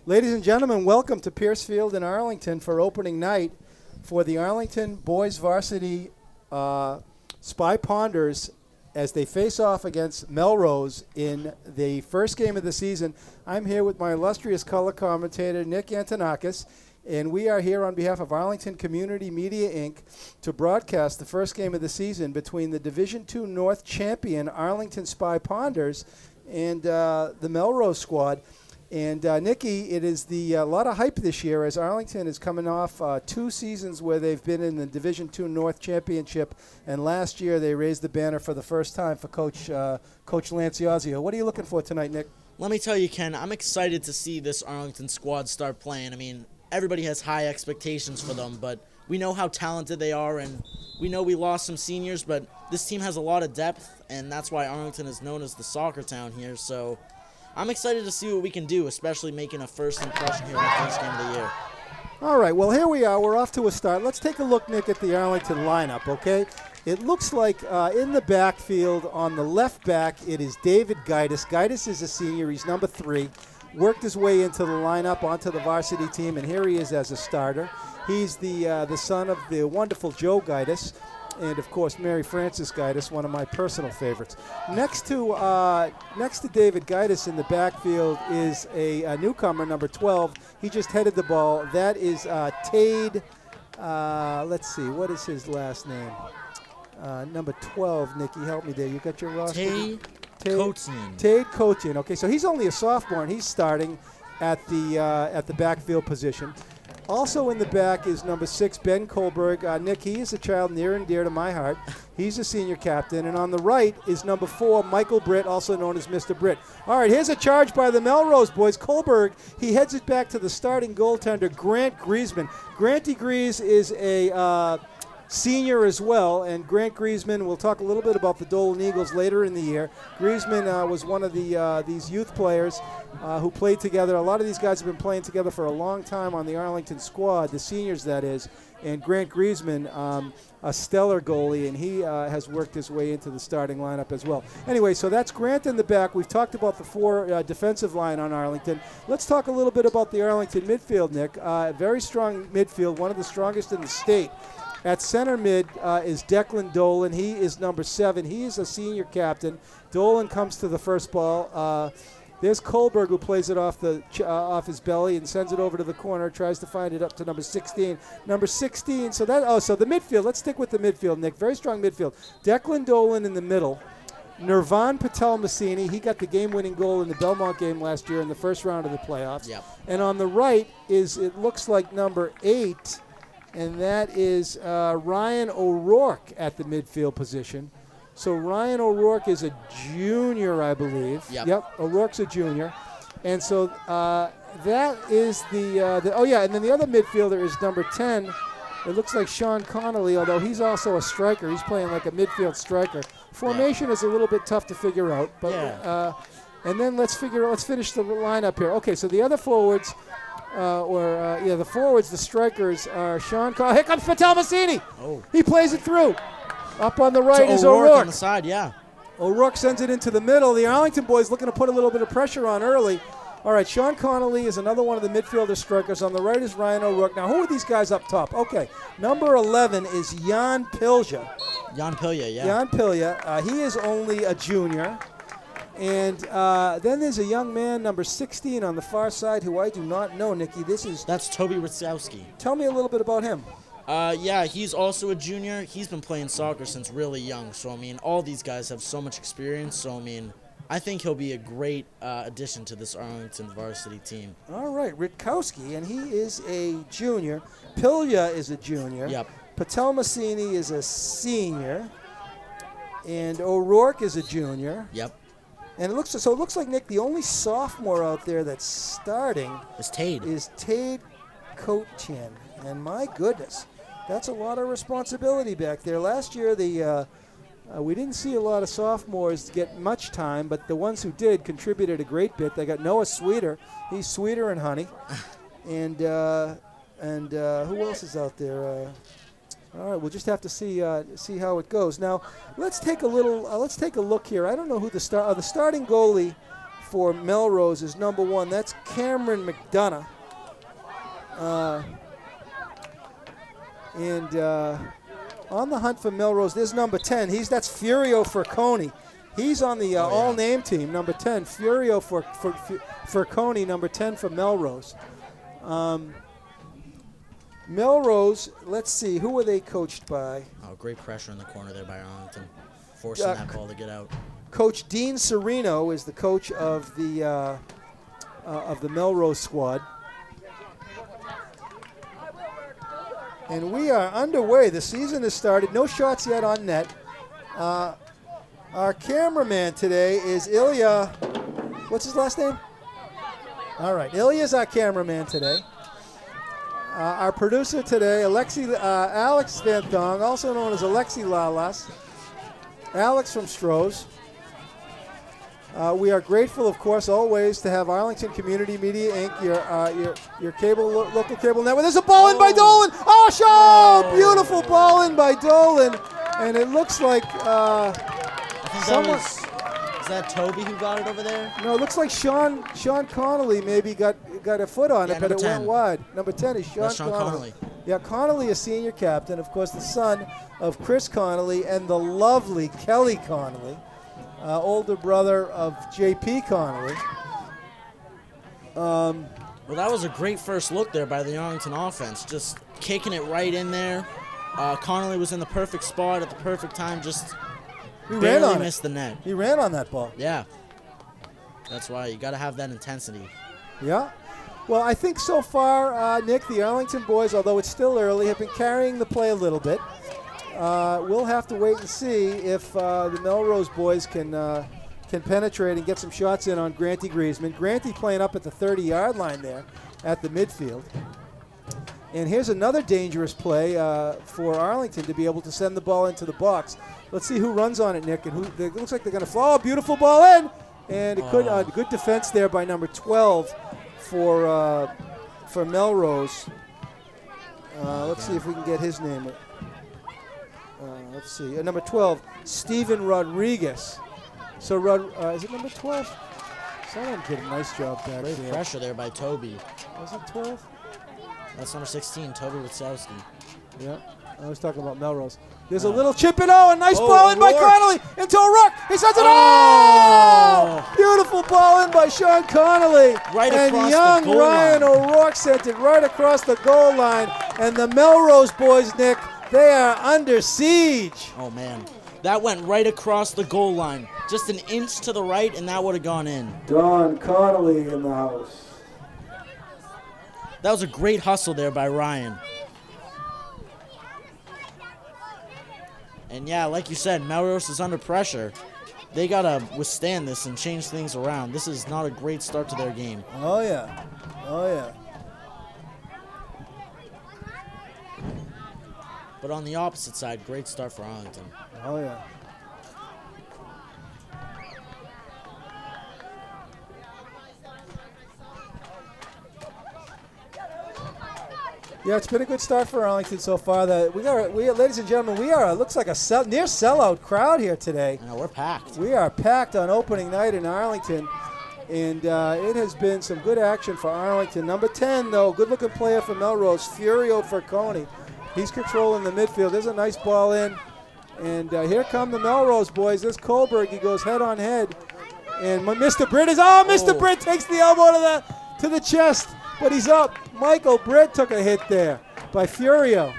Ladies and gentlemen, welcome to Pierce Field in Arlington for opening night for the Arlington boys varsity Spy Ponders as they face off against Melrose in the first game of the season. I'm here with my illustrious color commentator, Nick Antonakis, and we are here on behalf of Arlington Community Media, Inc. to broadcast the first game of the season between the Division II North champion Arlington Spy Ponders and the Melrose squad. And, Nikki, it is a lot of hype this year as Arlington is coming off 2 seasons where they've been in the Division II North Championship, and last year they raised the banner for the first time for Coach Lance Iazio. What are you looking for tonight, Nick? Let me tell you, Ken, I'm excited to see this Arlington squad start playing. I mean, everybody has high expectations for them, but we know how talented they are, and we know we lost some seniors, but this team has a lot of depth, and that's why Arlington is known as the soccer town here, so I'm excited to see what we can do, especially making a first impression here in the first game of the year. All right, well, here we are. We're off to a start. Let's take a look, Nick, at the Arlington lineup, okay? It looks like in the backfield on the left back, it is David Gaitis. Gaitis is a senior. He's number 3. Worked his way into the lineup, onto the varsity team, and here he is as a starter. He's the son of the wonderful Joe Gaitis, and of course Mary Frances Gaitis, one of my personal favorites. Next to David Gaitis in the backfield is a newcomer, number 12. He just headed the ball. That is Tade. Let's see, what is his last name? Number 12. Nikki, help me there. You got your roster? Tade Kotian. Tade Kotian. Okay, so he's only a sophomore, and he's starting at the backfield position. Also in the back is number 6, Ben Kohlberg. Nick, he is a child near and dear to my heart. He's a senior captain. And on the right is number 4, Michael Britt, also known as Mr. Britt. All right, here's a charge by the Melrose boys. Kohlberg, he heads it back to the starting goaltender, Grant Griezmann. Granty Grease is a senior as well, and Grant Griezmann, we'll talk a little bit about the Dolan Eagles later in the year. Griezmann was one of these youth players who played together. A lot of these guys have been playing together for a long time on the Arlington squad, the seniors that is, and Grant Griezmann, a stellar goalie, and he has worked his way into the starting lineup as well. Anyway, so that's Grant in the back. We've talked about the 4 defensive line on Arlington. Let's talk a little bit about the Arlington midfield, Nick. Very strong midfield, one of the strongest in the state. At center mid is Declan Dolan. He is number 7. He is a senior captain. Dolan comes to the first ball. There's Kohlberg, who plays it off his belly and sends it over to the corner, tries to find it up to number 16. Number 16, so the midfield. Let's stick with the midfield, Nick. Very strong midfield. Declan Dolan in the middle. Nirvan Patel Massini, he got the game-winning goal in the Belmont game last year in the first round of the playoffs. Yep. And on the right it looks like number 8, and that is Ryan O'Rourke at the midfield position. So Ryan O'Rourke is a junior, I believe. Yep. O'Rourke's a junior. And so that is and then the other midfielder is number 10. It looks like Sean Connolly, although he's also a striker. He's playing like a midfield striker. Formation is a little bit tough to figure out. But and then let's finish the lineup here. Okay, so the other forwards, the forwards, the strikers are Sean Connolly. Here comes Patel Massini. Oh. He plays it through. Up on the right is O'Rourke O'Rourke. on the side, yeah. O'Rourke sends it into the middle. The Arlington boys looking to put a little bit of pressure on early. All right, Sean Connolly is another one of the midfielder strikers. On the right is Ryan O'Rourke. Now, who are these guys up top? Okay, number 11 is Jan Pilja. Jan Pilja, yeah. Jan Pilja. He is only a junior. And then there's a young man, number 16, on the far side, who I do not know, Nikki. That's Toby Ritsowski. Tell me a little bit about him. He's also a junior. He's been playing soccer since really young. So, I mean, all these guys have so much experience. So, I mean, I think he'll be a great addition to this Arlington varsity team. All right, Ritkowski, and he is a junior. Pilja is a junior. Yep. Patel Massini is a senior. And O'Rourke is a junior. Yep. And it looks like, Nick, the only sophomore out there that's starting is Tade Kotian. And my goodness, that's a lot of responsibility back there. Last year, we didn't see a lot of sophomores get much time, but the ones who did contributed a great bit. They got Noah Sweeter. He's sweeter and honey. And who else is out there? All right, we'll just have to see how it goes. Now, let's take a look here. I don't know who the starting goalie for Melrose is number 1. That's Cameron McDonough. On the hunt for Melrose, there's number 10. That's Furio Furconi. He's on the all-name team, number 10. Furio Furconi, number 10 for Melrose. Melrose, let's see, who were they coached by? Oh, great pressure in the corner there by Arlington, forcing that ball to get out. Coach Dean Sereno is the coach of the Melrose squad. And we are underway. The season has started. No shots yet on net. Our cameraman today is Ilya. What's his last name? All right, Ilya's our cameraman today. Our producer today, Alex Van Thong, also known as Alexi Lalas. Alex from Stroh's. We are grateful, of course, always to have Arlington Community Media Inc., your cable, local cable network. There's a ball in by Dolan. Oh, show! Beautiful ball in by Dolan. And it looks like someone... Is that Toby who got it over there? No, it looks like Sean Connolly maybe got a foot on it, but it 10. went wide. Number 10 is Sean Connolly. Yeah, Connolly, a senior captain, of course, the son of Chris Connolly and the lovely Kelly Connolly, older brother of J.P. Connolly. Well, that was a great first look there by the Arlington offense, just kicking it right in there. Connolly was in the perfect spot at the perfect time, just barely missed the net. He ran on that ball. Yeah. That's why you got to have that intensity. Yeah. Well, I think so far, Nick, the Arlington boys, although it's still early, have been carrying the play a little bit. We'll have to wait and see if the Melrose boys can penetrate and get some shots in on Granty Griezmann. Granty playing up at the 30-yard line there at the midfield. And here's another dangerous play for Arlington to be able to send the ball into the box. Let's see who runs on it, Nick. And it looks like they're going to fall. Beautiful ball in. And it good defense there by number 12 for Melrose. Let's see if we can get his name. Let's see. Number 12, Steven Rodriguez. So, is it number 12? Someone did a nice job back there. Pressure there by Toby. Was it 12? That's number 16, Toby Witzowski. Yeah, I was talking about Melrose. There's a little chip in. A nice ball in by Connolly into O'Rourke. He sends it. Oh! Beautiful ball in by Sean Connolly. Right and across young the goal Ryan line. O'Rourke sent it right across the goal line. And the Melrose boys, Nick, they are under siege. Oh, man. That went right across the goal line. Just an inch to the right, and that would have gone in. Don Connolly in the house. That was a great hustle there by Ryan. And yeah, like you said, Melrose is under pressure. They got to withstand this and change things around. This is not a great start to their game. Oh, yeah. Oh, yeah. But on the opposite side, great start for Arlington. Oh, yeah. Yeah, it's been a good start for Arlington so far. Ladies and gentlemen, looks like a near sellout crowd here today. I know, we're packed. We are packed on opening night in Arlington, and it has been some good action for Arlington. Number 10, though, good-looking player for Melrose, Furio Furconi. He's controlling the midfield. There's a nice ball in, and here come the Melrose boys. There's Kohlberg. He goes head on head, and Mr. Britt Mr. Britt takes the elbow to the chest. But he's up. Michael Britt took a hit there by Furio.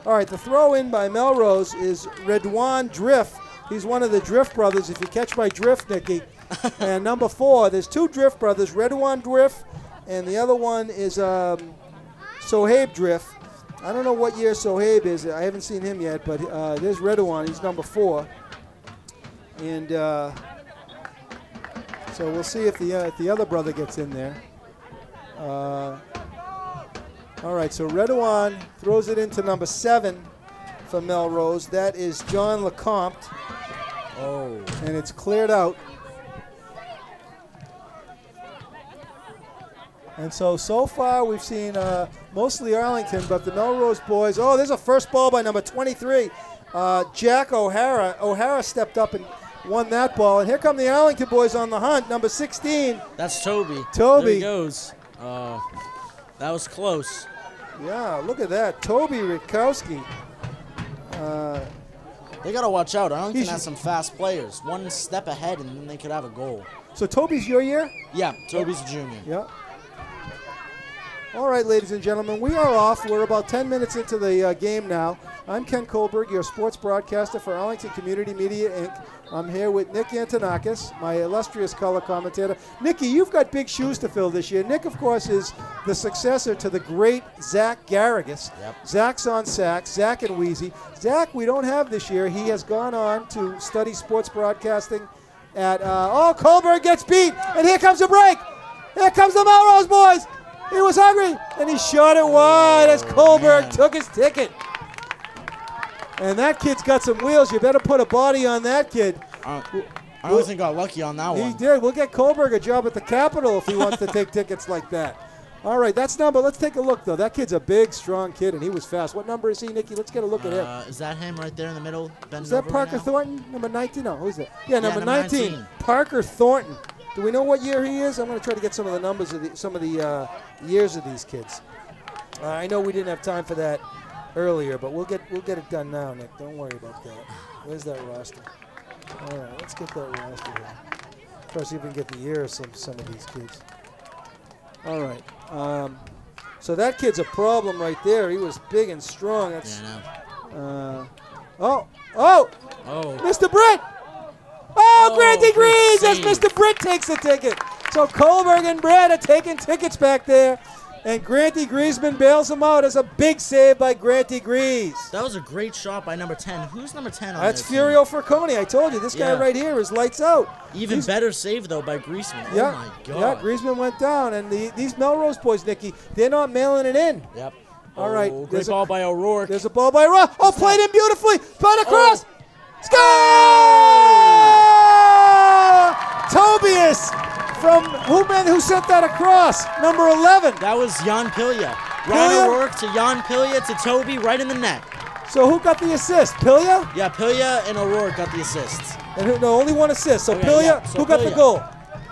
All right, the throw in by Melrose is Redwan Drift. He's one of the Drift brothers, if you catch my drift, Nicky. And number 4, there's 2 Drift brothers, Redwan Drift, and the other one is Sohaib Drift. I don't know what year Sohaib is. I haven't seen him yet, but there's Redwan. He's number 4. And so we'll see if the other brother gets in there. All right, so Redouan throws it into number 7 for Melrose. That is John Lecomte. Oh. And it's cleared out. And so far we've seen mostly Arlington, but the Melrose boys. Oh, there's a first ball by number 23, Jack O'Hara. O'Hara stepped up and won that ball. And here come the Arlington boys on the hunt. Number 16. That's Toby. Toby. There he goes. That was close. Yeah, look at that. Toby Rutkowski. They got to watch out. Arlington has some fast players. One step ahead, and then they could have a goal. So Toby's your year? Yeah, Toby's a junior. Yeah. All right, ladies and gentlemen, we are off. We're about 10 minutes into the game now. I'm Ken Kohlberg, your sports broadcaster for Arlington Community Media, Inc. I'm here with Nick Antonakis, my illustrious color commentator. Nicky, you've got big shoes to fill this year. Nick, of course, is the successor to the great Zach Garrigus. Yep. Zach's on sax, Zach and Wheezy. Zach, we don't have this year. He has gone on to study sports broadcasting at, Kohlberg gets beat, and here comes a break. Here comes the Melrose boys. He was hungry, and he shot it wide as Kohlberg took his ticket. And that kid's got some wheels. You better put a body on that kid. Arlington got lucky on that one. He did. We'll get Kohlberg a job at the Capitol if he wants to take tickets like that. All right, that's number. Let's take a look, though. That kid's a big, strong kid, and he was fast. What number is he, Nicky? Let's get a look at him. Is that him right there in the middle? Is that Parker Thornton? Number 19? No, who's that? Yeah, number 19. Parker Thornton. Do we know what year he is? I'm going to try to get some of the numbers of some of the years of these kids. I know we didn't have time for that earlier, but we'll get it done now, Nick. Don't worry about that. Where's that roster? All right, let's get that roster here. Try to see if we can get the year of some of these kids. All right. So that kid's a problem right there. He was big and strong. That's, yeah, I know. Oh, Mr. Britt! Oh, Granty Greaves as Mr. Britt takes the ticket. So Kohlberg and Brett are taking tickets back there. And Granty Griezmann bails him out as a big save by Granty Greaves. That was a great shot by number 10. Who's number 10 on That's there? Furio Ferconi. I told you, this guy right here is lights out. Even better save, though, by Griezmann. Yeah, oh, my God. Yeah, Griezmann went down. And these Melrose boys, Nicky, they're not mailing it in. Yep. All right. Great ball by O'Rourke. There's a ball by O'Rourke. Oh, played in beautifully. Played across. Score! Tobias from who sent that across? Number 11. That was Jan Pilya. Ryan O'Rourke to Jan Pilya to Toby right in the net. So who got the assist? Pilya? Yeah, Pilya and O'Rourke got the assists. And only one assist. So Pilya, yeah. So who got the goal?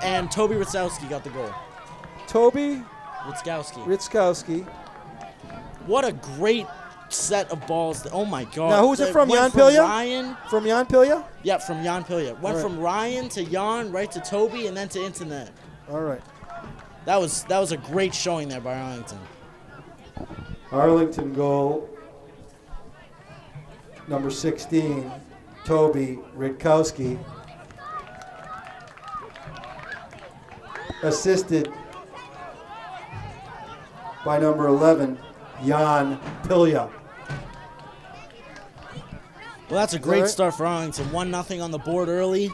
And Toby Rutkowski got the goal. Toby Rutkowski. What a great set of balls. Oh, my God. Now, who's it from? Jan Pilya? Ryan. From Jan Pilya? Yeah, from Jan Pilya. Went from Ryan to Jan, right to Toby, and then to internet. All right. That was a great showing there by Arlington. Arlington goal, number 16, Toby Rutkowski. Assisted by number 11, Jan Pilya. Well, that's a great start for Arlington. 1-0 on the board early.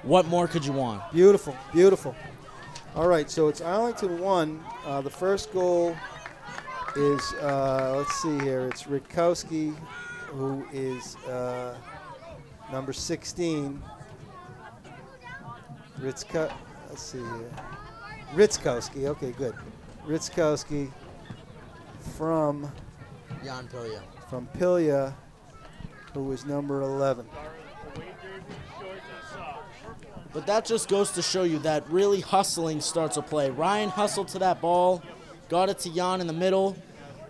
What more could you want? Beautiful, beautiful. All right, so it's Arlington 1. The first goal is, let's see here, it's Rutkowski, who is number 16. Let's see here. Rutkowski, okay, good. Rutkowski from Jan Pilya. From Pilya, who is number 11. But that just goes to show you that really hustling starts a play. Ryan hustled to that ball, got it to Jan in the middle,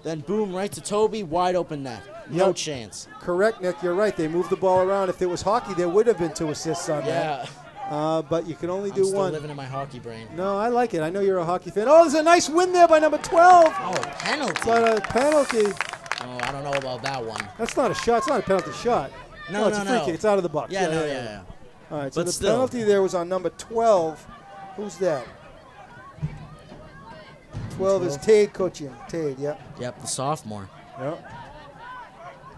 then boom, right to Toby, wide open net. No chance. Correct, Nick, you're right. They moved the ball around. If it was hockey, there would have been 2 assists on that. But you can only do I'm still one. Living in my hockey brain. No, I like it. I know you're a hockey fan. Oh, there's a nice win there by number 12. Oh, penalty. But a penalty. Oh, I don't know about that one. That's not a shot. It's not a penalty shot. No, it's a free kick. It's out of the box. Yeah. All right, so but the still. penalty there was on number 12. Who's that? 12 is Tade Kochian. Tade, yep. Yep, the sophomore. Yep.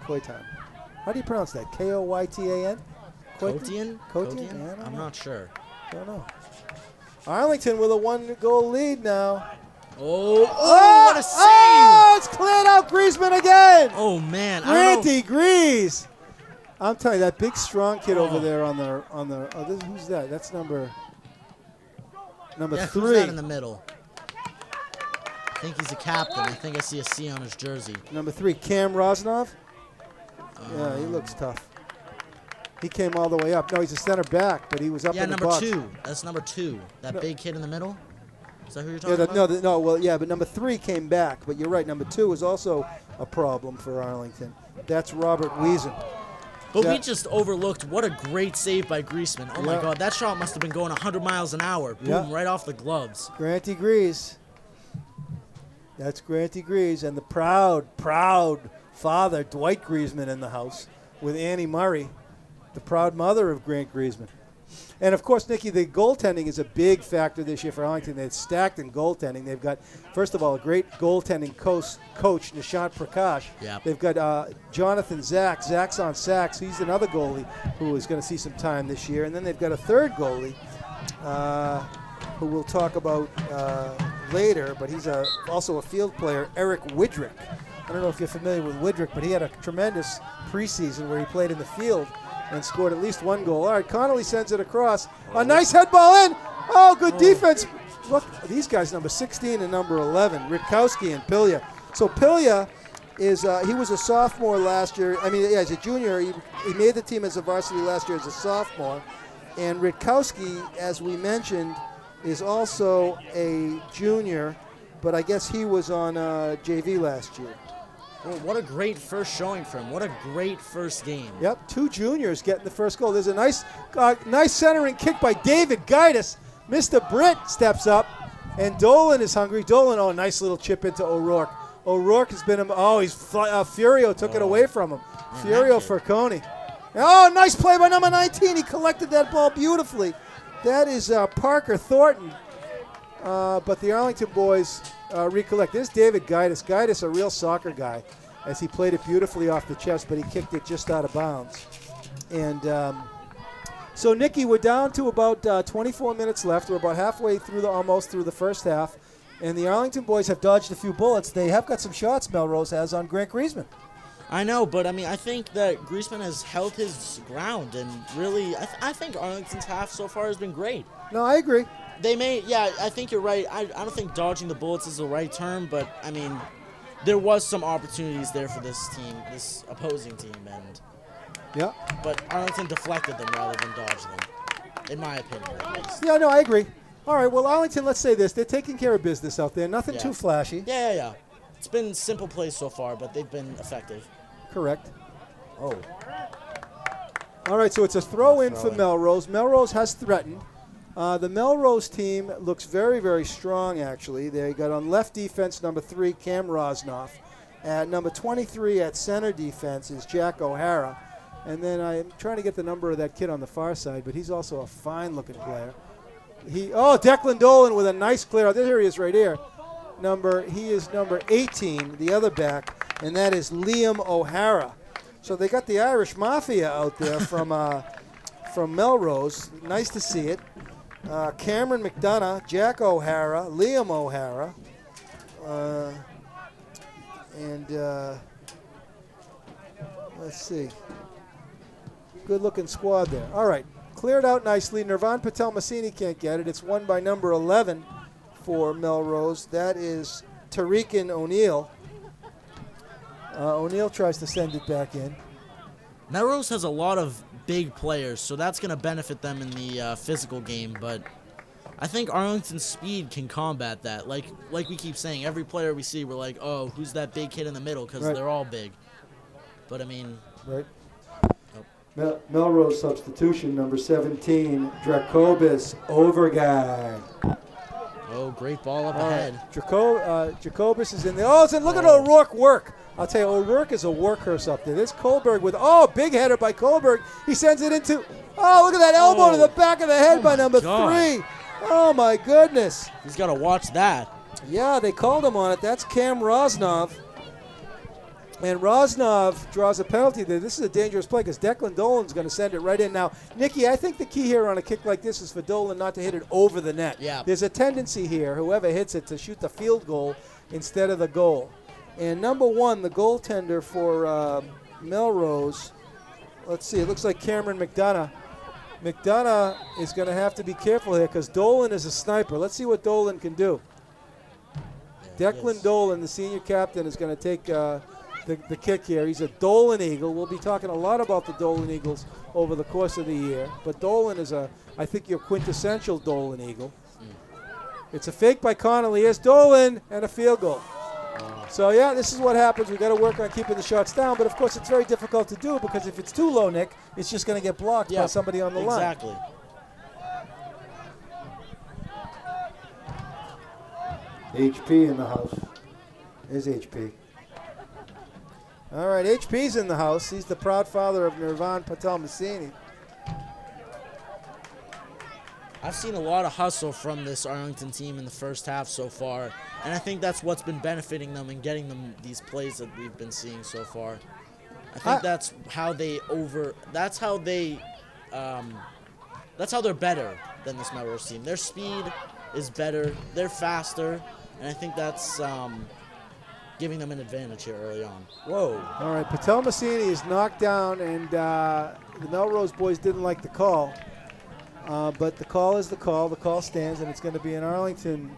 Koitan. How do you pronounce that? Koytan? Kotian? Kotian? Yeah, I'm not sure. Don't know. Arlington with a 1-goal lead now. Oh, what a save! Oh, it's cleared out. Griezmann again. Oh, man. Granty Greaves. I'm telling you, that big, strong kid over there on the. Who's that? That's number 3. Who's that in the middle? I think he's a captain. I think I see a C on his jersey. Number 3, Cam Rosnov. Yeah, he looks tough. He came all the way up. No, he's a center back, but he was up Yeah, in the number box. 2. That's number 2. That No. big kid in the middle. Is that who you're Yeah, talking about? no, well, yeah, but number 3 came back. But you're right, number 2 is also a problem for Arlington. That's Robert Wiesen. But Yeah. we just overlooked what a great save by Griezmann. Oh, my Yeah. God. That shot must have been going 100 miles an hour. Boom, Yeah. right off the gloves. Granty Grease. That's Granty Grease and the proud father, Dwight Griezmann, in the house with Annie Murray, the proud mother of Grant Griezmann. And, of course, Nikki, the goaltending is a big factor this year for Arlington. They're stacked in goaltending. They've got, first of all, a great goaltending coach, Nishant Prakash. Yeah. They've got Jonathan Zach. Zach's on sacks. He's another goalie who is going to see some time this year. And then they've got a third goalie who we'll talk about later, but he's also a field player, Eric Widrick. I don't know if you're familiar with Widrick, but he had a tremendous preseason where he played in the field and scored at least 1 goal. All right, Connolly sends it across. A nice head ball in. Oh, good defense. Look, these guys, number 16 and number 11, Rutkowski and Pilya. So Pilya is, he was a sophomore last year. I mean, yeah, as a junior. He made the team as a varsity last year as a sophomore. And Rutkowski, as we mentioned, is also a junior, but I guess he was on JV last year. Well, what a great first showing for him. What a great first game. Yep, 2 juniors getting the first goal. There's a nice centering kick by David Gaitis. Mr. Britt steps up, and Dolan is hungry. Dolan, oh, nice little chip into O'Rourke. O'Rourke has been, Furio took it away from him. Furio Ferconi. Oh, nice play by number 19. He collected that ball beautifully. That is Parker Thornton. But the Arlington boys recollect. There's David Gaitis. Gaitis, a real soccer guy, as he played it beautifully off the chest, but he kicked it just out of bounds. And so, Nikki, we're down to about 24 minutes left. We're about halfway through almost through the first half. And the Arlington boys have dodged a few bullets. They have got some shots, Melrose has, on Grant Griezmann. I know, but I mean, I think that Griezmann has held his ground, and really, I think Arlington's half so far has been great. No, I agree. They may, yeah, I think you're right. I don't think dodging the bullets is the right term, but I mean, there was some opportunities there for this team, this opposing team, and Yeah. but Arlington deflected them rather than dodged them, in my opinion, at least. Yeah, no, I agree. All right, well, Arlington, let's say this. They're taking care of business out there. Nothing Yeah. too flashy. Yeah. It's been simple plays so far, but they've been effective. Correct. Oh. All right, so it's a throw-in for Throw-in. Melrose. Melrose has threatened. The Melrose team looks very, very strong, actually. They got on left defense, number 3, Cam Rosnoff. At number 23 at center defense is Jack O'Hara. And then I'm trying to get the number of that kid on the far side, but he's also a fine-looking player. Declan Dolan with a nice clear. Here he is right here. He is number 18, the other back, and that is Liam O'Hara. So they got the Irish Mafia out there from Melrose. Nice to see it. Cameron McDonough, Jack O'Hara, Liam O'Hara, and let's see. Good-looking squad there. All right, cleared out nicely. Nirvan Patel Massini can't get it. It's won by number 11 for Melrose. That is Tariqan O'Neill. O'Neill tries to send it back in. Melrose has a lot of big players, so that's going to benefit them in the physical game, but I think Arlington's speed can combat that. Like we keep saying, every player we see, we're like, oh, who's that big kid in the middle, because Right. they're all big. But, I mean... Right. Melrose substitution, number 17, Dracobis Overgard. Oh, great ball up ahead. Jacobus is in there. Oh, look at O'Rourke work. I'll tell you, O'Rourke is a workhorse up there. There's Kohlberg with, big header by Kohlberg. He sends it into, look at that elbow to the back of the head by number 3. Oh, my goodness. He's got to watch that. Yeah, they called him on it. That's Cam Rosnoff. And Rosnoff draws a penalty there. This is a dangerous play because Declan Dolan's going to send it right in. Now, Nikki, I think the key here on a kick like this is for Dolan not to hit it over the net. Yeah. There's a tendency here, whoever hits it, to shoot the field goal instead of the goal. And number 1, the goaltender for Melrose, let's see, it looks like Cameron McDonough. McDonough is going to have to be careful here because Dolan is a sniper. Let's see what Dolan can do. Declan Dolan, the senior captain, is going to take the kick here. He's a Dolan Eagle. We'll be talking a lot about the Dolan Eagles over the course of the year. But Dolan is I think, your quintessential Dolan Eagle. It's a fake by Connolly. Here's Dolan and a field goal. So, yeah, this is what happens. We've got to work on keeping the shots down. But, of course, it's very difficult to do because if it's too low, Nick, it's just going to get blocked by somebody on the line. Exactly. HP in the house. There's HP. All right, HP's in the house. He's the proud father of Nirvan Patel-Massini. I've seen a lot of hustle from this Arlington team in the first half so far, and I think that's what's been benefiting them and getting them these plays that we've been seeing so far. I think that's how they're better than this Melrose team. Their speed is better, they're faster, and I think that's giving them an advantage here early on. Whoa. All right, Patel-Massini is knocked down, and the Melrose boys didn't like the call. But the call is the call. The call stands, and it's going to be in Arlington.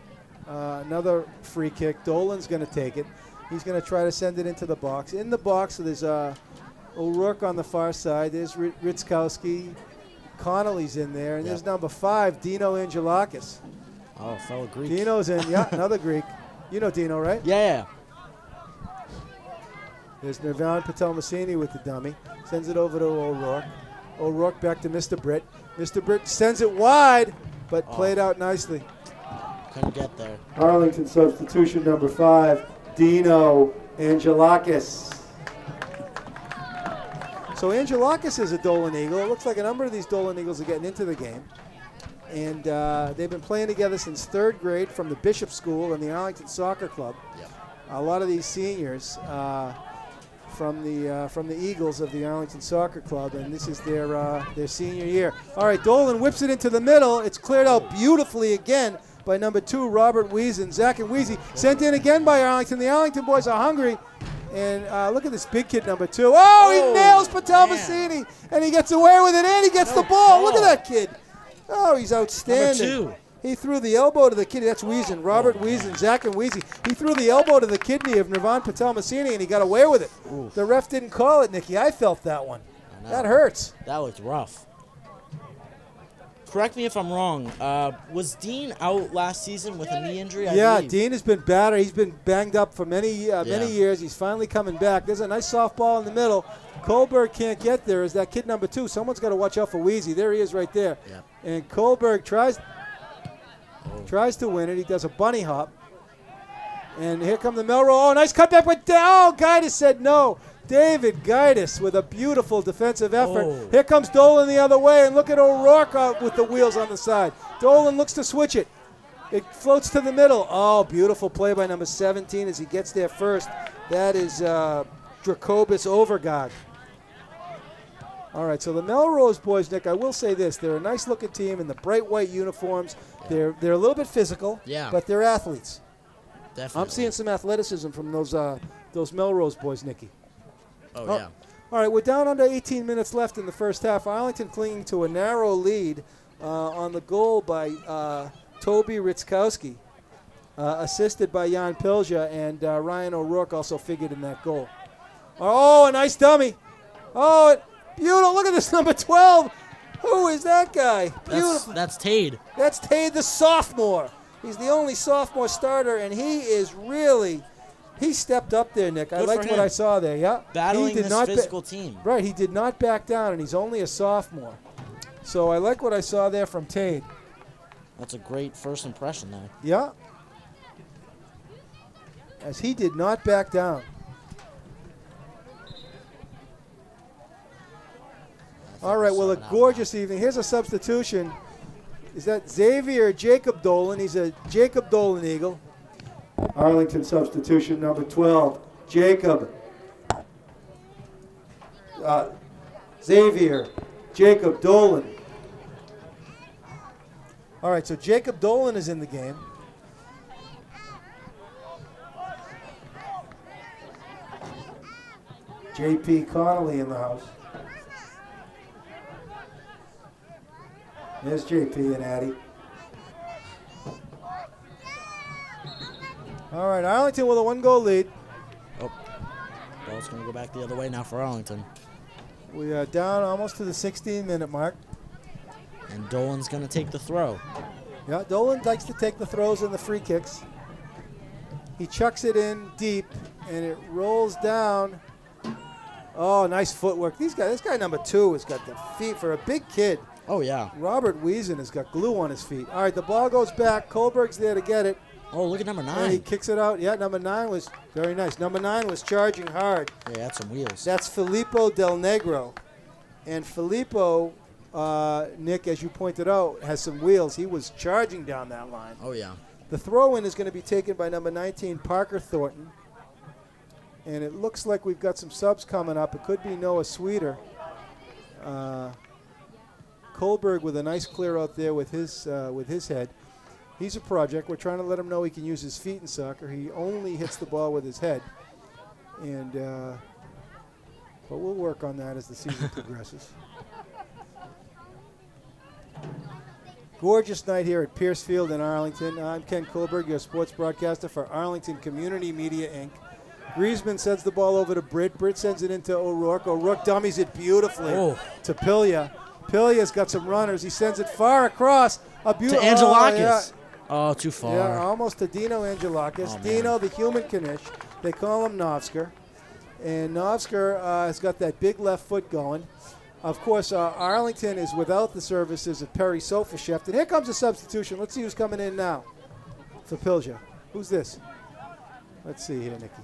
Another free kick. Dolan's going to take it. He's going to try to send it into the box. In the box, there's O'Rourke on the far side. There's Ritzkowski. Connolly's in there. And there's number 5, Dino Angelakis. Oh, fellow Greek. Dino's in. Yeah, another Greek. You know Dino, right? Yeah. There's Nirvan Patel-Massini with the dummy. Sends it over to O'Rourke. O'Rourke back to Mr. Britt. Mr. Britt sends it wide, but played out nicely. Couldn't get there. Arlington substitution number 5, Dino Angelakis. So Angelakis is a Dolan Eagle. It looks like a number of these Dolan Eagles are getting into the game. And they've been playing together since 3rd grade from the Bishop School and the Arlington Soccer Club. Yep. A lot of these seniors from the Eagles of the Arlington Soccer Club, and this is their senior year. All right, Dolan whips it into the middle. It's cleared out beautifully again by number 2, Robert Wiesen. Zach and Weezy sent in again by Arlington. The Arlington boys are hungry. And look at this big kid, number 2. Oh, he nails Patel-Massini, and he gets away with it, and he gets the ball. Look at that kid. Oh, he's outstanding. Number 2. He threw the elbow to the kidney. That's Wiesen, Robert Wiesen, Zach and Weezy. He threw the elbow to the kidney of Nirvan Patel-Massini, and he got away with it. Oof. The ref didn't call it, Nicky. I felt that one. That hurts. That looked rough. Correct me if I'm wrong. Was Dean out last season with a knee injury? I believe. Dean has been battered. He's been banged up for many years. He's finally coming back. There's a nice softball in the middle. Kohlberg can't get there. Is that kid number 2? Someone's got to watch out for Weezy. There he is right there. Yep. And Kohlberg tries to win it. He does a bunny hop. And here come the Melrose. Oh, nice cutback. But Gaitis said no. David Gaitis with a beautiful defensive effort. Oh. Here comes Dolan the other way. And look at O'Rourke with the wheels on the side. Dolan looks to switch it. It floats to the middle. Oh, beautiful play by number 17 as he gets there first. That is Dracobus Overgaard. All right, so the Melrose boys, Nick, I will say this. They're a nice-looking team in the bright white uniforms. Yeah. They're a little bit physical, but they're athletes. Definitely. I'm seeing some athleticism from those Melrose boys, Nicky. Oh, yeah. All right, we're down under 18 minutes left in the first half. Arlington clinging to a narrow lead on the goal by Toby Ritzkowski, assisted by Jan Pilja, and Ryan O'Rourke also figured in that goal. Oh, a nice dummy. Oh, beautiful. Look at this number 12. Who is that guy? Beautiful. That's Tade. That's Tade, the sophomore. He's the only sophomore starter, and he stepped up there, Nick. I liked what I saw there, yeah. Battling this physical team. Right, he did not back down, and he's only a sophomore. So I like what I saw there from Tade. That's a great first impression there. Yeah. As he did not back down. All right, well, a gorgeous evening. Here's a substitution. Is that Xavier Jacob Dolan? He's a Jacob Dolan Eagle. Arlington substitution number 12, Jacob. Xavier Jacob Dolan. All right, so Jacob Dolan is in the game. J.P. Connolly in the house. There's JP and Addy. All right, Arlington with a 1-goal lead. Oh, ball's going to go back the other way now for Arlington. We are down almost to the 16-minute mark. And Dolan's going to take the throw. Yeah, Dolan likes to take the throws and the free kicks. He chucks it in deep, and it rolls down. Oh, nice footwork. This guy number 2 has got the feet for a big kid. Oh, yeah. Robert Wiesen has got glue on his feet. All right, the ball goes back. Kohlberg's there to get it. Oh, look at number 9. And he kicks it out. Yeah, number 9 was very nice. Number 9 was charging hard. Yeah, that's some wheels. That's Filippo Del Negro. And Filippo, Nick, as you pointed out, has some wheels. He was charging down that line. Oh, yeah. The throw-in is going to be taken by number 19, Parker Thornton. And it looks like we've got some subs coming up. It could be Noah Sweeter. Kohlberg with a nice clear out there with his head. He's a project. We're trying to let him know he can use his feet in soccer. He only hits the ball with his head. And but we'll work on that as the season progresses. Gorgeous night here at Pierce Field in Arlington. I'm Ken Kohlberg, your sports broadcaster for Arlington Community Media, Inc. Griezmann sends the ball over to Britt. Britt sends it into O'Rourke. O'Rourke dummies it beautifully to Pilya. Pilya's got some runners. He sends it far across. A beautiful to Angelakis. Oh, too far. Yeah, almost to Dino Angelakis. Oh, Dino, the human Knish. They call him Novsker. And Novsker has got that big left foot going. Of course, Arlington is without the services of Perry Sofasheff. And here comes a substitution. Let's see who's coming in now for Pilja. Who's this? Let's see here, Nikki.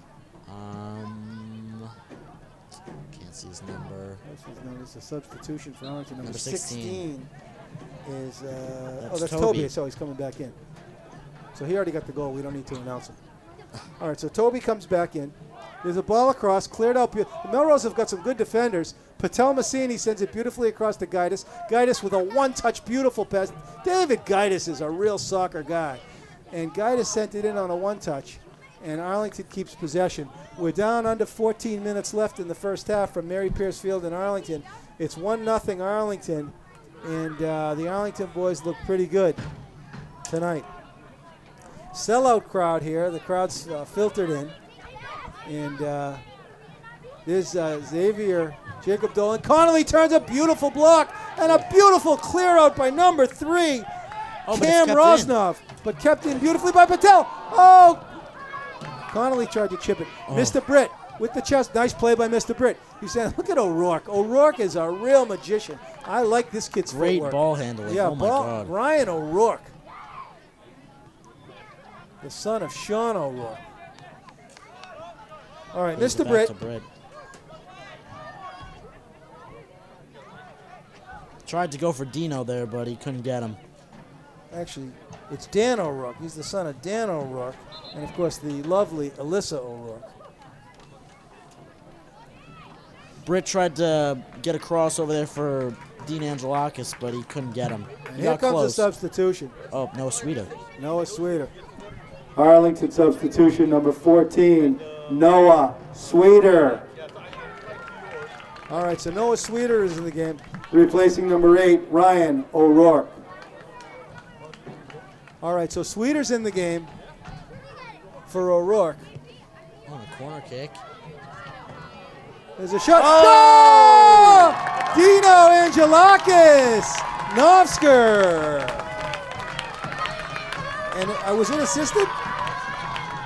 Can't see his number. It's a substitution for Arlington. Number 16 is that's Toby. So he's coming back in. So he already got the goal. We don't need to announce him. All right, so Toby comes back in. There's a ball across, cleared out. The Melrose have got some good defenders. Patel Massini sends it beautifully across to Gaitis. Gaitis with a one-touch, beautiful pass. David Gaitis is a real soccer guy. And Gaitis sent it in on a one-touch. And Arlington keeps possession. We're down under 14 minutes left in the first half from Mary Pierce Field in Arlington. It's 1-0 Arlington. And the Arlington boys look pretty good tonight. Sellout crowd here. The crowd's filtered in. And there's Xavier, Jacob Dolan. Connolly turns a beautiful block and a beautiful clear out by number 3, Cam Rosnov. But kept in beautifully by Patel. Oh! Connolly tried to chip it. Mr. Britt with the chest. Nice play by Mr. Britt. He said, look at O'Rourke. O'Rourke is a real magician. I like this kid's Great footwork. ball handling. Yeah, oh, my God. Ryan O'Rourke. The son of Sean O'Rourke. All right, Mr. Britt. Tried to go for Dino there, but he couldn't get him. Actually, it's Dan O'Rourke. He's the son of Dan O'Rourke. And, of course, the lovely Alyssa O'Rourke. Britt tried to get a cross over there for Dean Angelakis, but he couldn't get him. And here comes the substitution. Oh, Noah Sweeter. Noah Sweeter. Arlington substitution number 14, Noah Sweeter. All right, so Noah Sweeter is in the game. Replacing number 8, Ryan O'Rourke. All right, so Sweeter's in the game for O'Rourke. On a corner kick. There's a shot. Oh! Dino Angelakis. Novsker. And was it assisted?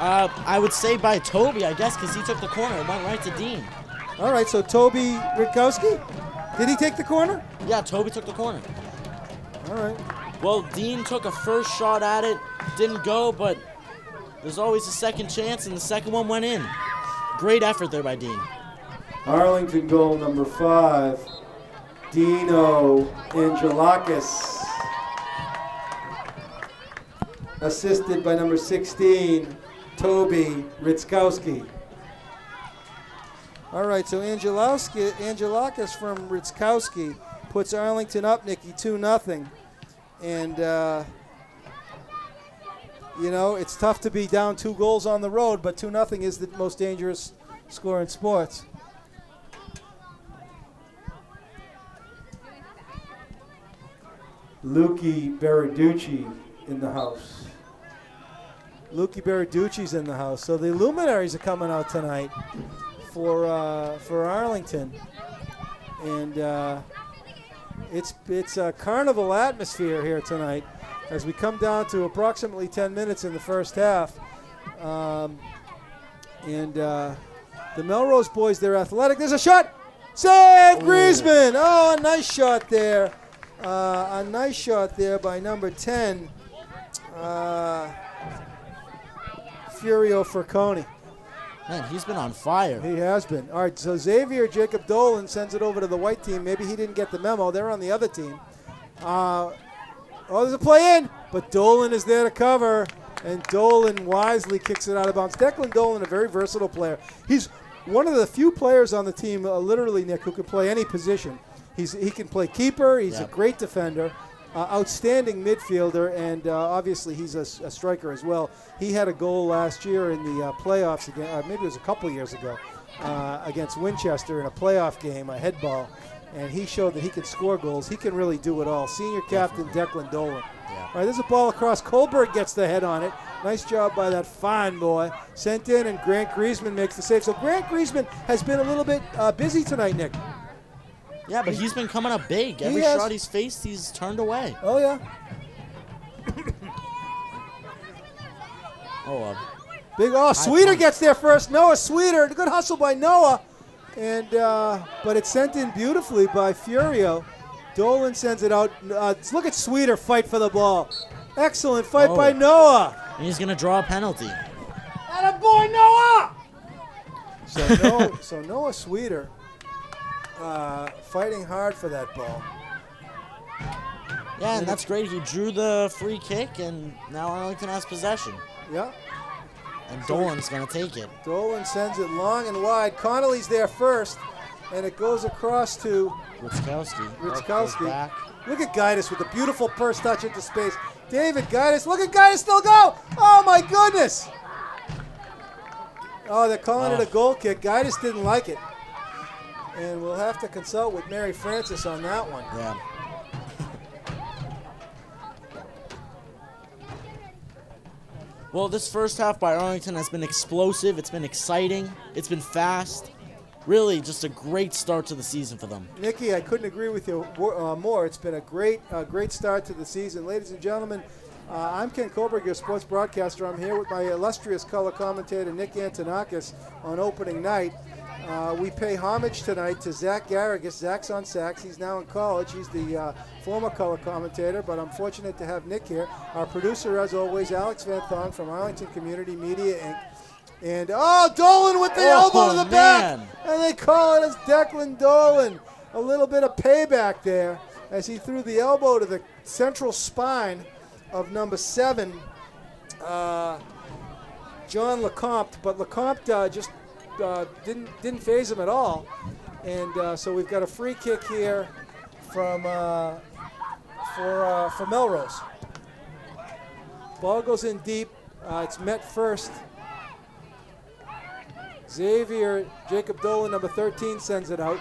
I would say by Toby, I guess, because he took the corner. It went right to Dean. All right, so Toby Rutkowski? Did he take the corner? Yeah, Toby took the corner. All right. Well, Dean took a first shot at it. Didn't go, but there's always a second chance, and the second one went in. Great effort there by Dean. Arlington goal number 5, Dino Angelakis. Assisted by number 16, Toby Rutkowski. All right, so Angelakis from Rutkowski puts Arlington up, Nikki, 2-0. And, you know, it's tough to be down 2 goals on the road, but 2-0 is the most dangerous score in sports. Luki Beraducci in the house. Luki Beraducci's in the house. So the luminaries are coming out tonight for Arlington. And it's a carnival atmosphere here tonight as we come down to approximately 10 minutes in the first half. The Melrose boys, they're athletic. There's a shot. Save, Griezmann. Oh, a nice shot there. A nice shot there by number 10, Furio Ferconi. Man, he's been on fire. He has been. All right, so Xavier Jacob Dolan sends it over to the white team. Maybe he didn't get the memo. They're on the other team. There's a play in, but Dolan is there to cover, and Dolan wisely kicks it out of bounds. Declan Dolan, a very versatile player. He's one of the few players on the team, literally, Nick, who can play any position. He can play keeper. He's a great defender, outstanding midfielder, and obviously he's a striker as well. He had a goal last year in the playoffs, again, maybe it was a couple years ago, against Winchester in a playoff game, a head ball, and he showed that he can score goals. He can really do it all. Senior captain Declan Dolan. Yeah. All right, there's a ball across. Kohlberg gets the head on it. Nice job by that fine boy. Sent in, and Grant Griezmann makes the save. So Grant Griezmann has been a little bit busy tonight, Nick. Yeah, but he's been coming up big. Every shot he's faced, he's turned away. Oh, yeah. Sweeter gets there first. Noah Sweeter. Good hustle by Noah. And but it's sent in beautifully by Furio. Dolan sends it out. Look at Sweeter fight for the ball. Excellent fight by Noah. And he's going to draw a penalty. Attaboy, Noah! So Noah Sweeter fighting hard for that ball. Yeah, and that's great. He drew the free kick, and now Arlington has possession. Yeah. And Dolan's going to take it. Dolan sends it long and wide. Connolly's there first, and it goes across to Ritzkowski. Back. Look at Gaitis with a beautiful first touch into space. David Gaitis. Look at Gaitis still go. Oh, my goodness. Oh, they're calling it a goal kick. Gaitis didn't like it. And we'll have to consult with Mary Francis on that one. Yeah. Well, this first half by Arlington has been explosive. It's been exciting. It's been fast. Really, just a great start to the season for them. Nikki, I couldn't agree with you more. It's been a great start to the season. Ladies and gentlemen, I'm Ken Kohlberg, your sports broadcaster. I'm here with my illustrious color commentator, Nick Antonakis, on opening night. We pay homage tonight to Zach Garrigus. Zach's on sax. He's now in college. He's the former color commentator, but I'm fortunate to have Nick here. Our producer, as always, Alex Van Thong from Arlington Community Media, Inc. And, Dolan with the elbow to the back. And they call it as Declan Dolan. A little bit of payback there as he threw the elbow to the central spine of number 7, John Lecomte. But Lecomte just didn't phase him at all. And so we've got a free kick here from for Melrose. Ball goes in deep. It's met first. Xavier Jacob Dolan, number 13, sends it out.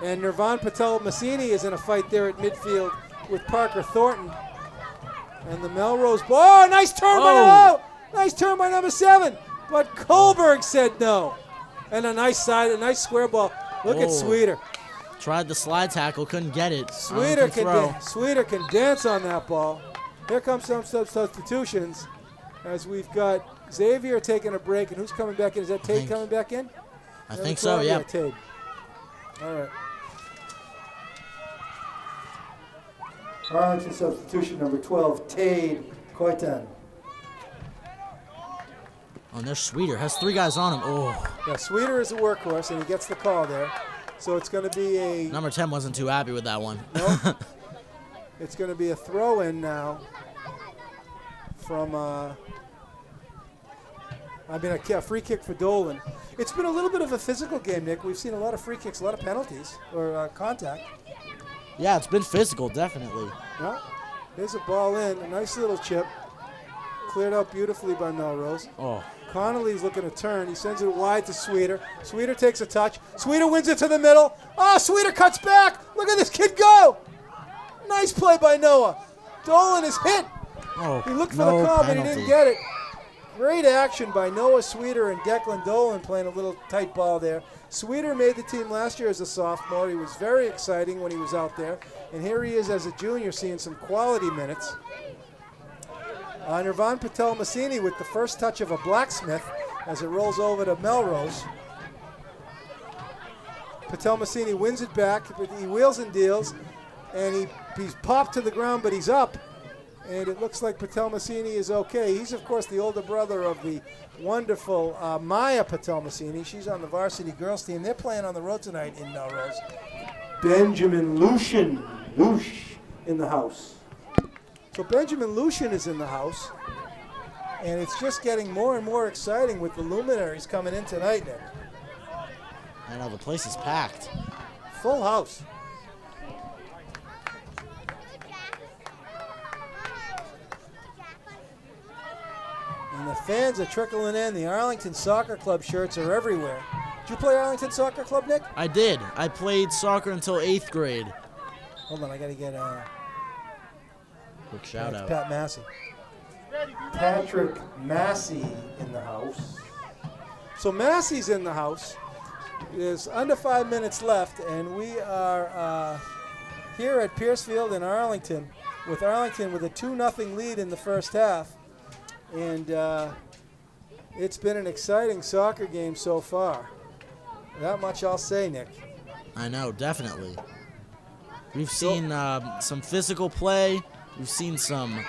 And Nirvan Patel Massini is in a fight there at midfield with Parker Thornton. And the Melrose ball. Oh, nice turn by Nice turn by number 7. But Kohlberg said no. And a nice square ball. Look at Sweeter. Tried the slide tackle, couldn't get it. Sweeter can dance on that ball. Here comes some substitutions as we've got Xavier taking a break, and who's coming back in? Is that Tate coming back in? I think so, yeah. Tate. All right. Arlington substitution number 12, Tate Koitan. Oh, and there's Sweeter. Has 3 guys on him. Oh. Yeah, Sweeter is a workhorse, and he gets the call there. So it's going to be a... Number 10 wasn't too happy with that one. No. It's going to be a throw-in now from... a free kick for Dolan. It's been a little bit of a physical game, Nick. We've seen a lot of free kicks, a lot of penalties, or contact. Yeah, it's been physical, definitely. Yeah. There's a ball in, a nice little chip. Cleared out beautifully by Melrose. Oh. Connolly's looking to turn. He sends it wide to Sweeter. Sweeter takes a touch. Sweeter wins it to the middle. Oh, Sweeter cuts back. Look at this kid go. Nice play by Noah. Dolan is hit. Oh, he looked for the call, but he didn't get it. Great action by Noah Sweeter and Declan Dolan playing a little tight ball there. Sweeter made the team last year as a sophomore. He was very exciting when he was out there. And here he is as a junior seeing some quality minutes. Nirvan Patel Massini with the first touch of a blacksmith as it rolls over to Melrose. Patel Massini wins it back, but he wheels and deals, and he's popped to the ground, but he's up. And it looks like Patel Massini is okay. He's, of course, the older brother of the wonderful Maya Patel Massini. She's on the varsity girls team. They're playing on the road tonight in Melrose. Benjamin Lucian in the house. So Benjamin Lucian is in the house. And it's just getting more and more exciting with the luminaries coming in tonight, Nick. I know, the place is packed. Full house. And the fans are trickling in. The Arlington Soccer Club shirts are everywhere. Did you play Arlington Soccer Club, Nick? I did. I played soccer until 8th grade. Hold on, I got to get a quick shout out. Pat Massey. Patrick Massey in the house. So Massey's in the house. There's under 5 minutes left, and we are here at Piercefield in Arlington with a 2-0 lead in the first half. And it's been an exciting soccer game so far. That much I'll say, Nick. I know, definitely. We've seen some physical play. We've seen some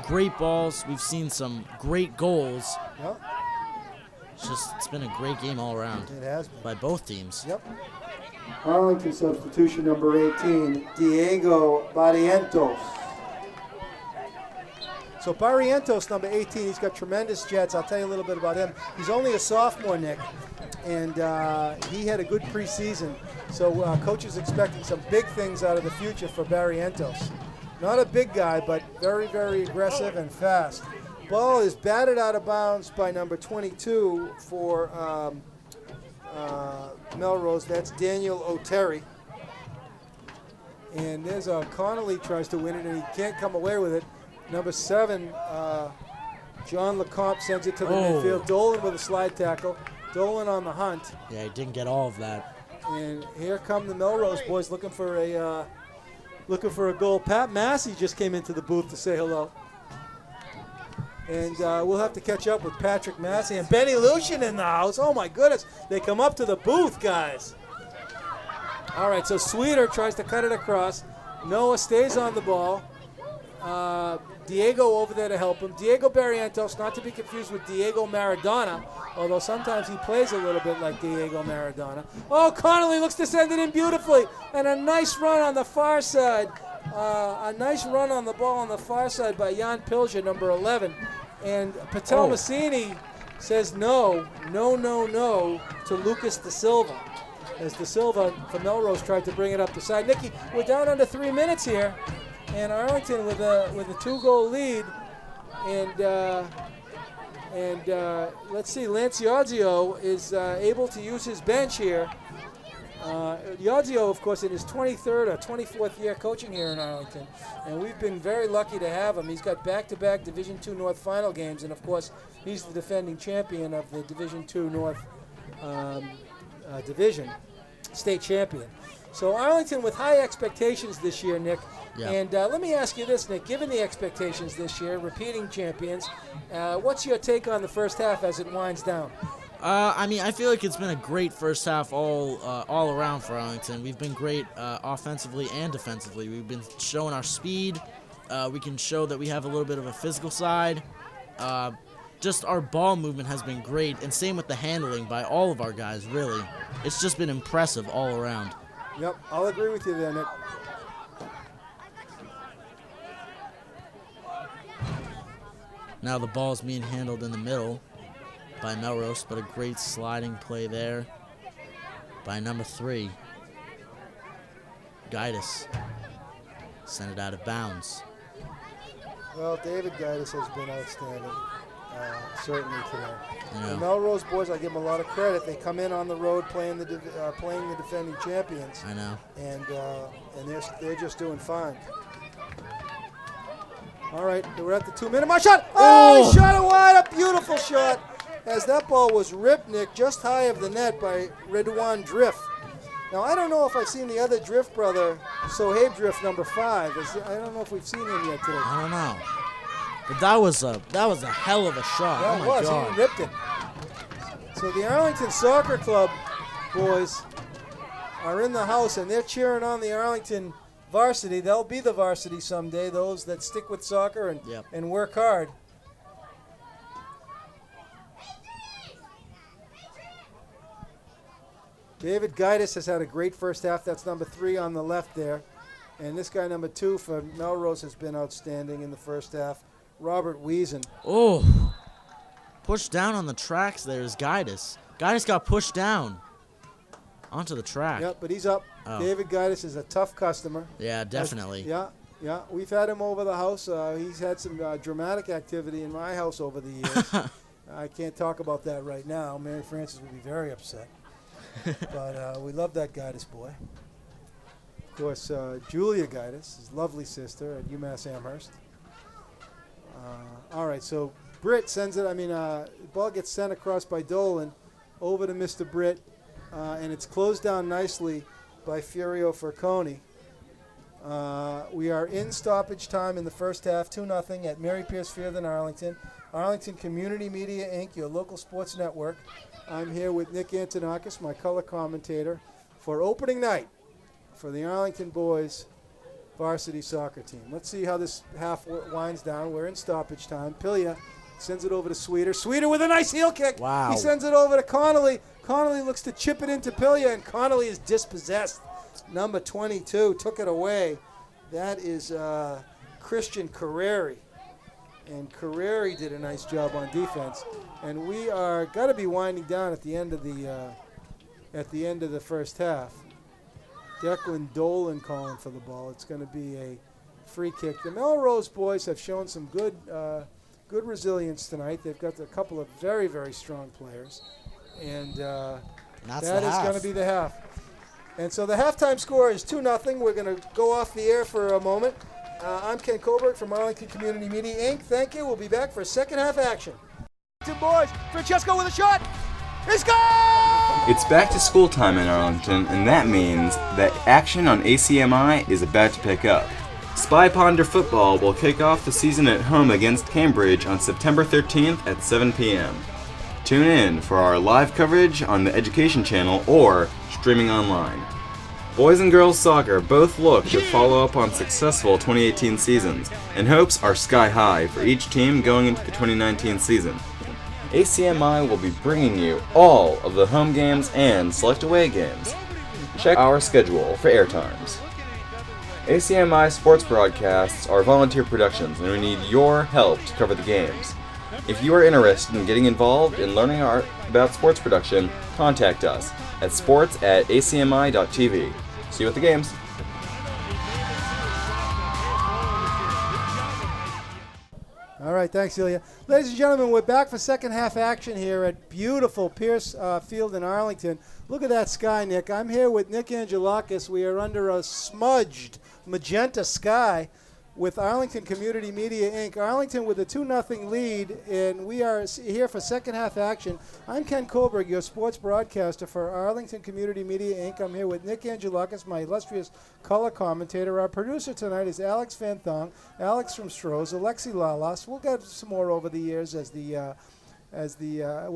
great balls. We've seen some great goals. Yep. It's been a great game all around. It has been. By both teams. Yep. Arlington substitution number 18, Diego Barrientos. So Barrientos, number 18, he's got tremendous jets. I'll tell you a little bit about him. He's only a sophomore, Nick, and he had a good preseason. So coach is expecting some big things out of the future for Barrientos. Not a big guy, but very, very aggressive and fast. Ball is batted out of bounds by number 22 for Melrose. That's Daniel O'Terry. And there's Connolly tries to win it, and he can't come away with it. Number 7, John Lecomte sends it to the midfield. Dolan with a slide tackle. Dolan on the hunt. Yeah, he didn't get all of that. And here come the Melrose boys looking for a goal. Pat Massey just came into the booth to say hello. And we'll have to catch up with Patrick Massey and Benny Lucian in the house. Oh, my goodness. They come up to the booth, guys. All right, so Sweeter tries to cut it across. Noah stays on the ball. Diego over there to help him. Diego Barrientos, not to be confused with Diego Maradona, although sometimes he plays a little bit like Diego Maradona. Oh, Connolly looks to send it in beautifully. And a nice run on the far side. A nice run on the ball on the far side by Jan Pilger, number 11. And Patel Massini says no to Lucas Da Silva. As Da Silva from Melrose tried to bring it up the side. Nicky, we're down under 3 minutes here. And Arlington with a 2-goal lead, and let's see, Lance Iozio is able to use his bench here. Iozio, of course, in his 23rd or 24th year coaching here in Arlington, and we've been very lucky to have him. He's got back-to-back Division II North final games, and of course, he's the defending champion of the Division II North division, state champion. So Arlington with high expectations this year, Nick. Yeah. And let me ask you this, Nick. Given the expectations this year, repeating champions, what's your take on the first half as it winds down? I feel like it's been a great first half all around for Arlington. We've been great offensively and defensively. We've been showing our speed. We can show that we have a little bit of a physical side. Just our ball movement has been great, and same with the handling by all of our guys, really. It's just been impressive all around. Yep, I'll agree with you there, Nick. Now the ball's being handled in the middle by Melrose, but a great sliding play there by number 3. Gaitis sent it out of bounds. Well, David Gaitis has been outstanding, certainly today. The Melrose boys, I give them a lot of credit. They come in on the road playing the defending champions. I know. And they're just doing fine. All right, we're at the 2-minute mark. Shot! Oh, he shot it wide. A beautiful shot. As that ball was ripped, Nick, just high of the net by Redouane Drift. Now, I don't know if I've seen the other Drift brother, Sohaib Drift, number 5. I don't know if we've seen him yet today. I don't know. But that was a hell of a shot. Yeah, oh, my God. He ripped it. So the Arlington Soccer Club boys are in the house, and they're cheering on the Arlington varsity. They'll be the varsity someday, those that stick with soccer and work hard. David Gaitis has had a great first half. That's number 3 on the left there. And this guy, number 2 for Melrose, has been outstanding in the first half. Robert Wiesen. Oh, pushed down on the tracks there is Gaitis. Gaitis got pushed down onto the track. Yep, but he's up. Oh. David Gaitis is a tough customer. Yeah, definitely. Yeah. We've had him over the house. He's had some dramatic activity in my house over the years. I can't talk about that right now. Mary Frances would be very upset. But we love that Gaitis boy. Of course, Julia Gaitis, his lovely sister at UMass Amherst. All right, so Britt sends it. The ball gets sent across by Dolan over to Mr. Britt, and it's closed down nicely by Furio Ferconi. We are in stoppage time in the first half, 2-0 at Mary Pierce Field in Arlington. Arlington Community Media, Inc., your local sports network. I'm here with Nick Antonakis, my color commentator, for opening night for the Arlington boys varsity soccer team. Let's see how this half winds down. We're in stoppage time. Pilya sends it over to Sweeter. Sweeter with a nice heel kick. Wow. He sends it over to Connolly. Connolly looks to chip it into Pilya, and Connolly is dispossessed. Number 22 took it away. That is Christian Carreri. And Carreri did a nice job on defense. And we are got to be winding down at the end of the first half. Declan Dolan calling for the ball. It's going to be a free kick. The Melrose boys have shown some good resilience tonight. They've got a couple of very, very strong players. And that is going to be the half. And so the halftime score is 2-0. We're going to go off the air for a moment. I'm Ken Koberg from Arlington Community Media, Inc. Thank you. We'll be back for second half action. Two boys. Francesco with a shot. It's gone! It's back to school time in Arlington, and that means that action on ACMi is about to pick up. Spy Ponder football will kick off the season at home against Cambridge on September 13th at 7 p.m. Tune in for our live coverage on the Education Channel or streaming online. Boys and girls soccer both look to follow up on successful 2018 seasons, and hopes are sky high for each team going into the 2019 season. ACMi will be bringing you all of the home games and select away games. Check our schedule for airtimes. ACMi sports broadcasts are volunteer productions, and we need your help to cover the games. If you are interested in getting involved in learning about sports production, contact us at sports@acmi.tv. See you at the games. All right, thanks, Ilya. Ladies and gentlemen, we're back for second half action here at beautiful Pierce Field in Arlington. Look at that sky, Nick. I'm here with Nick Angelakis. We are under a smudged magenta sky with Arlington Community Media, Inc. Arlington with a 2-0 lead, and we are here for second half action. I'm Ken Koberg, your sports broadcaster for Arlington Community Media, Inc. I'm here with Nick Angelakis, my illustrious color commentator. Our producer tonight is Alex Van Thong, Alex from Stroh's, Alexi Lalas. We'll get some more over the years we'll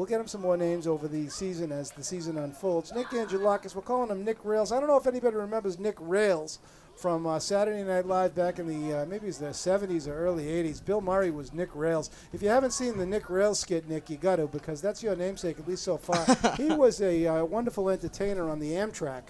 get him some more names over the season as the season unfolds. Nick Angelakis, we're calling him Nick Rails. I don't know if anybody remembers Nick Rails from Saturday Night Live back in the maybe it was the 70s or early 80s. Bill Murray was Nick Rails. If you haven't seen the Nick Rails skit, Nick, you got to, because that's your namesake, at least so far. He was a wonderful entertainer on the Amtrak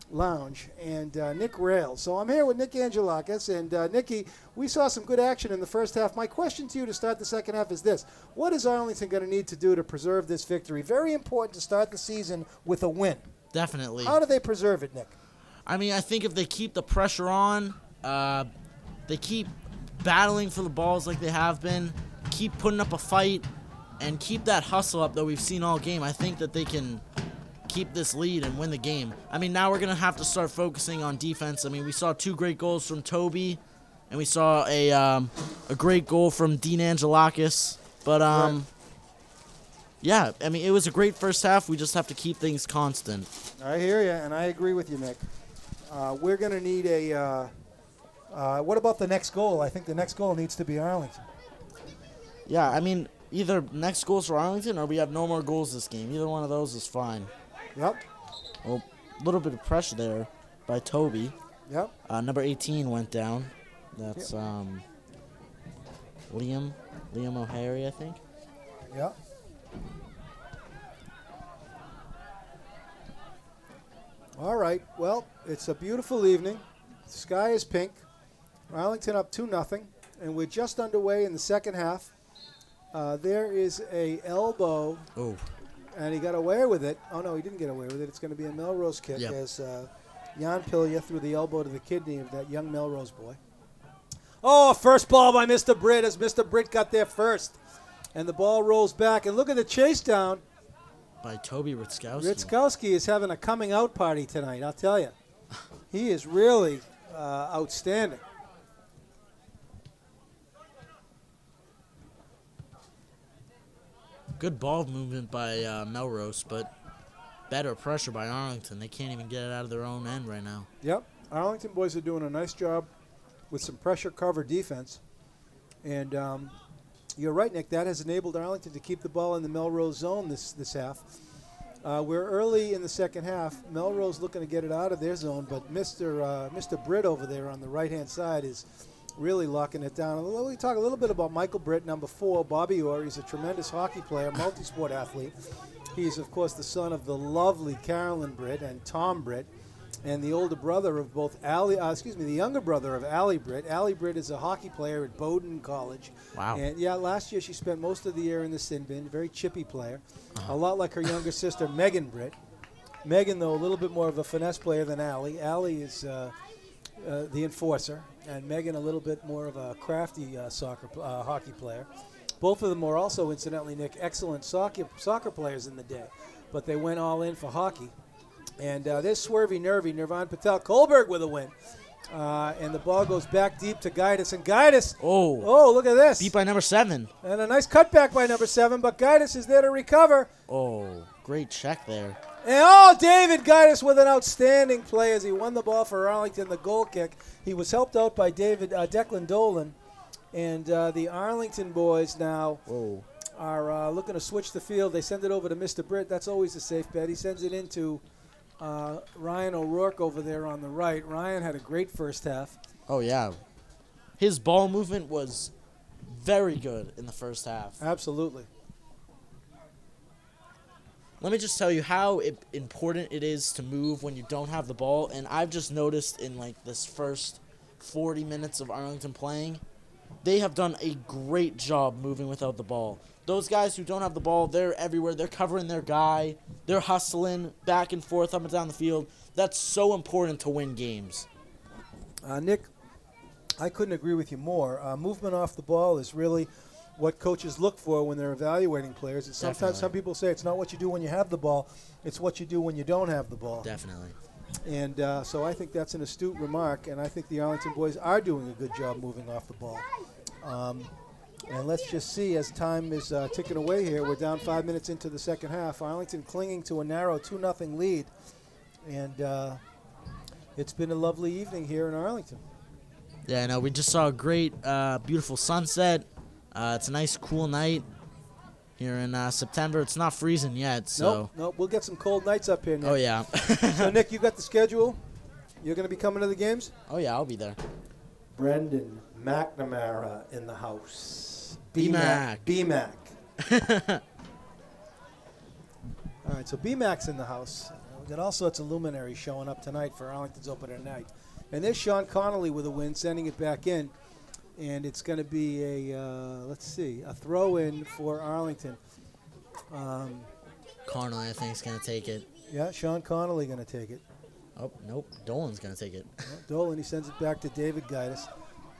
Lounge, and Nick Rails. So I'm here with Nick Angelakis, and Nicky, we saw some good action in the first half. My question to you to start the second half is this: what is Arlington going to need to do to preserve this victory? Very important to start the season with a win. Definitely. How do they preserve it, Nick? I mean, I think if they keep the pressure on, they keep battling for the balls like they have been, keep putting up a fight, and keep that hustle up that we've seen all game, I think that they can keep this lead and win the game. I mean, now we're going to have to start focusing on defense. I mean, we saw 2 great goals from Toby and we saw a great goal from Dean Angelakis. But Right. yeah, I mean, it was a great first half. We just have to keep things constant. I hear you, and I agree with you, Nick. We're going to need a. What about the next goal? I think the next goal needs to be Arlington. Yeah, I mean, either next goals for Arlington or we have no more goals this game. Either one of those is fine. Yep. Well, a little bit of pressure there by Toby. Yep. Number 18 went down. That's Liam O'Harry, I think. Yep. All right. Well, it's a beautiful evening. The sky is pink. Arlington up 2-0, and we're just underway in the second half. There is a elbow, Oh, and he got away with it. Oh, no, he didn't get away with it. It's going to be a Melrose kick Yep. as Jan Pilya threw the elbow to the kidney of that young Melrose boy. Oh, first ball by Mr. Britt as Mr. Britt got there first. And the ball rolls back. And look at the chase down. by Toby Ritzkowski. Ritzkowski is having a coming out party tonight, I'll tell you. He is really outstanding. Good ball movement by Melrose, but better pressure by Arlington. They can't even get it out of their own end right now. Yep. Arlington boys are doing a nice job with some pressure cover defense. And you're right, Nick. That has enabled Arlington to keep the ball in the Melrose zone this half. We're early in the second half. Melrose looking to get it out of their zone, but Mr. Britt over there on the right-hand side is really locking it down. We talk a little bit about Michael Britt, number 4, Bobby Orr. He's a tremendous hockey player, multi-sport athlete. He's, of course, the son of the lovely Carolyn Britt and Tom Britt, and the older brother of both the younger brother of Allie Britt. Allie Britt is a hockey player at Bowdoin College. Wow. And yeah, last year she spent most of the year in the sin bin. Very chippy player. A lot like her younger sister, Megan Britt. Megan, though, a little bit more of a finesse player than Allie. Allie is the enforcer, and Megan a little bit more of a crafty hockey player. Both of them were also, incidentally, Nick, excellent soccer players in the day, but they went all in for hockey. And there's Swervy Nervy, Nirvan Patel, Kohlberg with a win. And the ball goes back deep to Gaitis. And Gaitis, oh, look at this. Beat by number 7. And a nice cutback by number 7, but Gaitis is there to recover. Oh, great check there. And David Gaitis with an outstanding play as he won the ball for Arlington, the goal kick. He was helped out by Declan Dolan. And the Arlington boys now are looking to switch the field. They send it over to Mr. Britt. That's always a safe bet. He sends it into Ryan O'Rourke over there on the right. Ryan had a great first half. Oh, yeah. His ball movement was very good in the first half. Absolutely. Let me just tell you how important it is to move when you don't have the ball. And I've just noticed in this first 40 minutes of Arlington playing, they have done a great job moving without the ball. Those guys who don't have the ball, they're everywhere. They're covering their guy. They're hustling back and forth up and down the field. That's so important to win games. Nick, I couldn't agree with you more. Movement off the ball is really what coaches look for when they're evaluating players. And sometimes Definitely. some people say it's not what you do when you have the ball, it's what you do when you don't have the ball. Definitely. And so I think that's an astute remark, and I think the Arlington boys are doing a good job moving off the ball. And let's just see, as time is ticking away here, we're down 5 minutes into the second half. Arlington clinging to a narrow 2-0 lead. And it's been a lovely evening here in Arlington. Yeah, no, we just saw a great, beautiful sunset. It's a nice, cool night here in September. It's not freezing yet, so. Nope, we'll get some cold nights up here, Nick. Oh, yeah. So, Nick, you got the schedule? You're going to be coming to the games? Oh, yeah, I'll be there. Brendan McNamara in the house. B-Mac. B-Mac. All right, so B-Mac's in the house. We got all sorts of luminaries showing up tonight for Arlington's opener night. And there's Sean Connolly with a win, sending it back in. And it's going to be a throw-in for Arlington. Connolly, I think, is going to take it. Yeah, Sean Connolly going to take it. Oh, nope. Dolan's going to take it. Dolan, he sends it back to David Gaitis.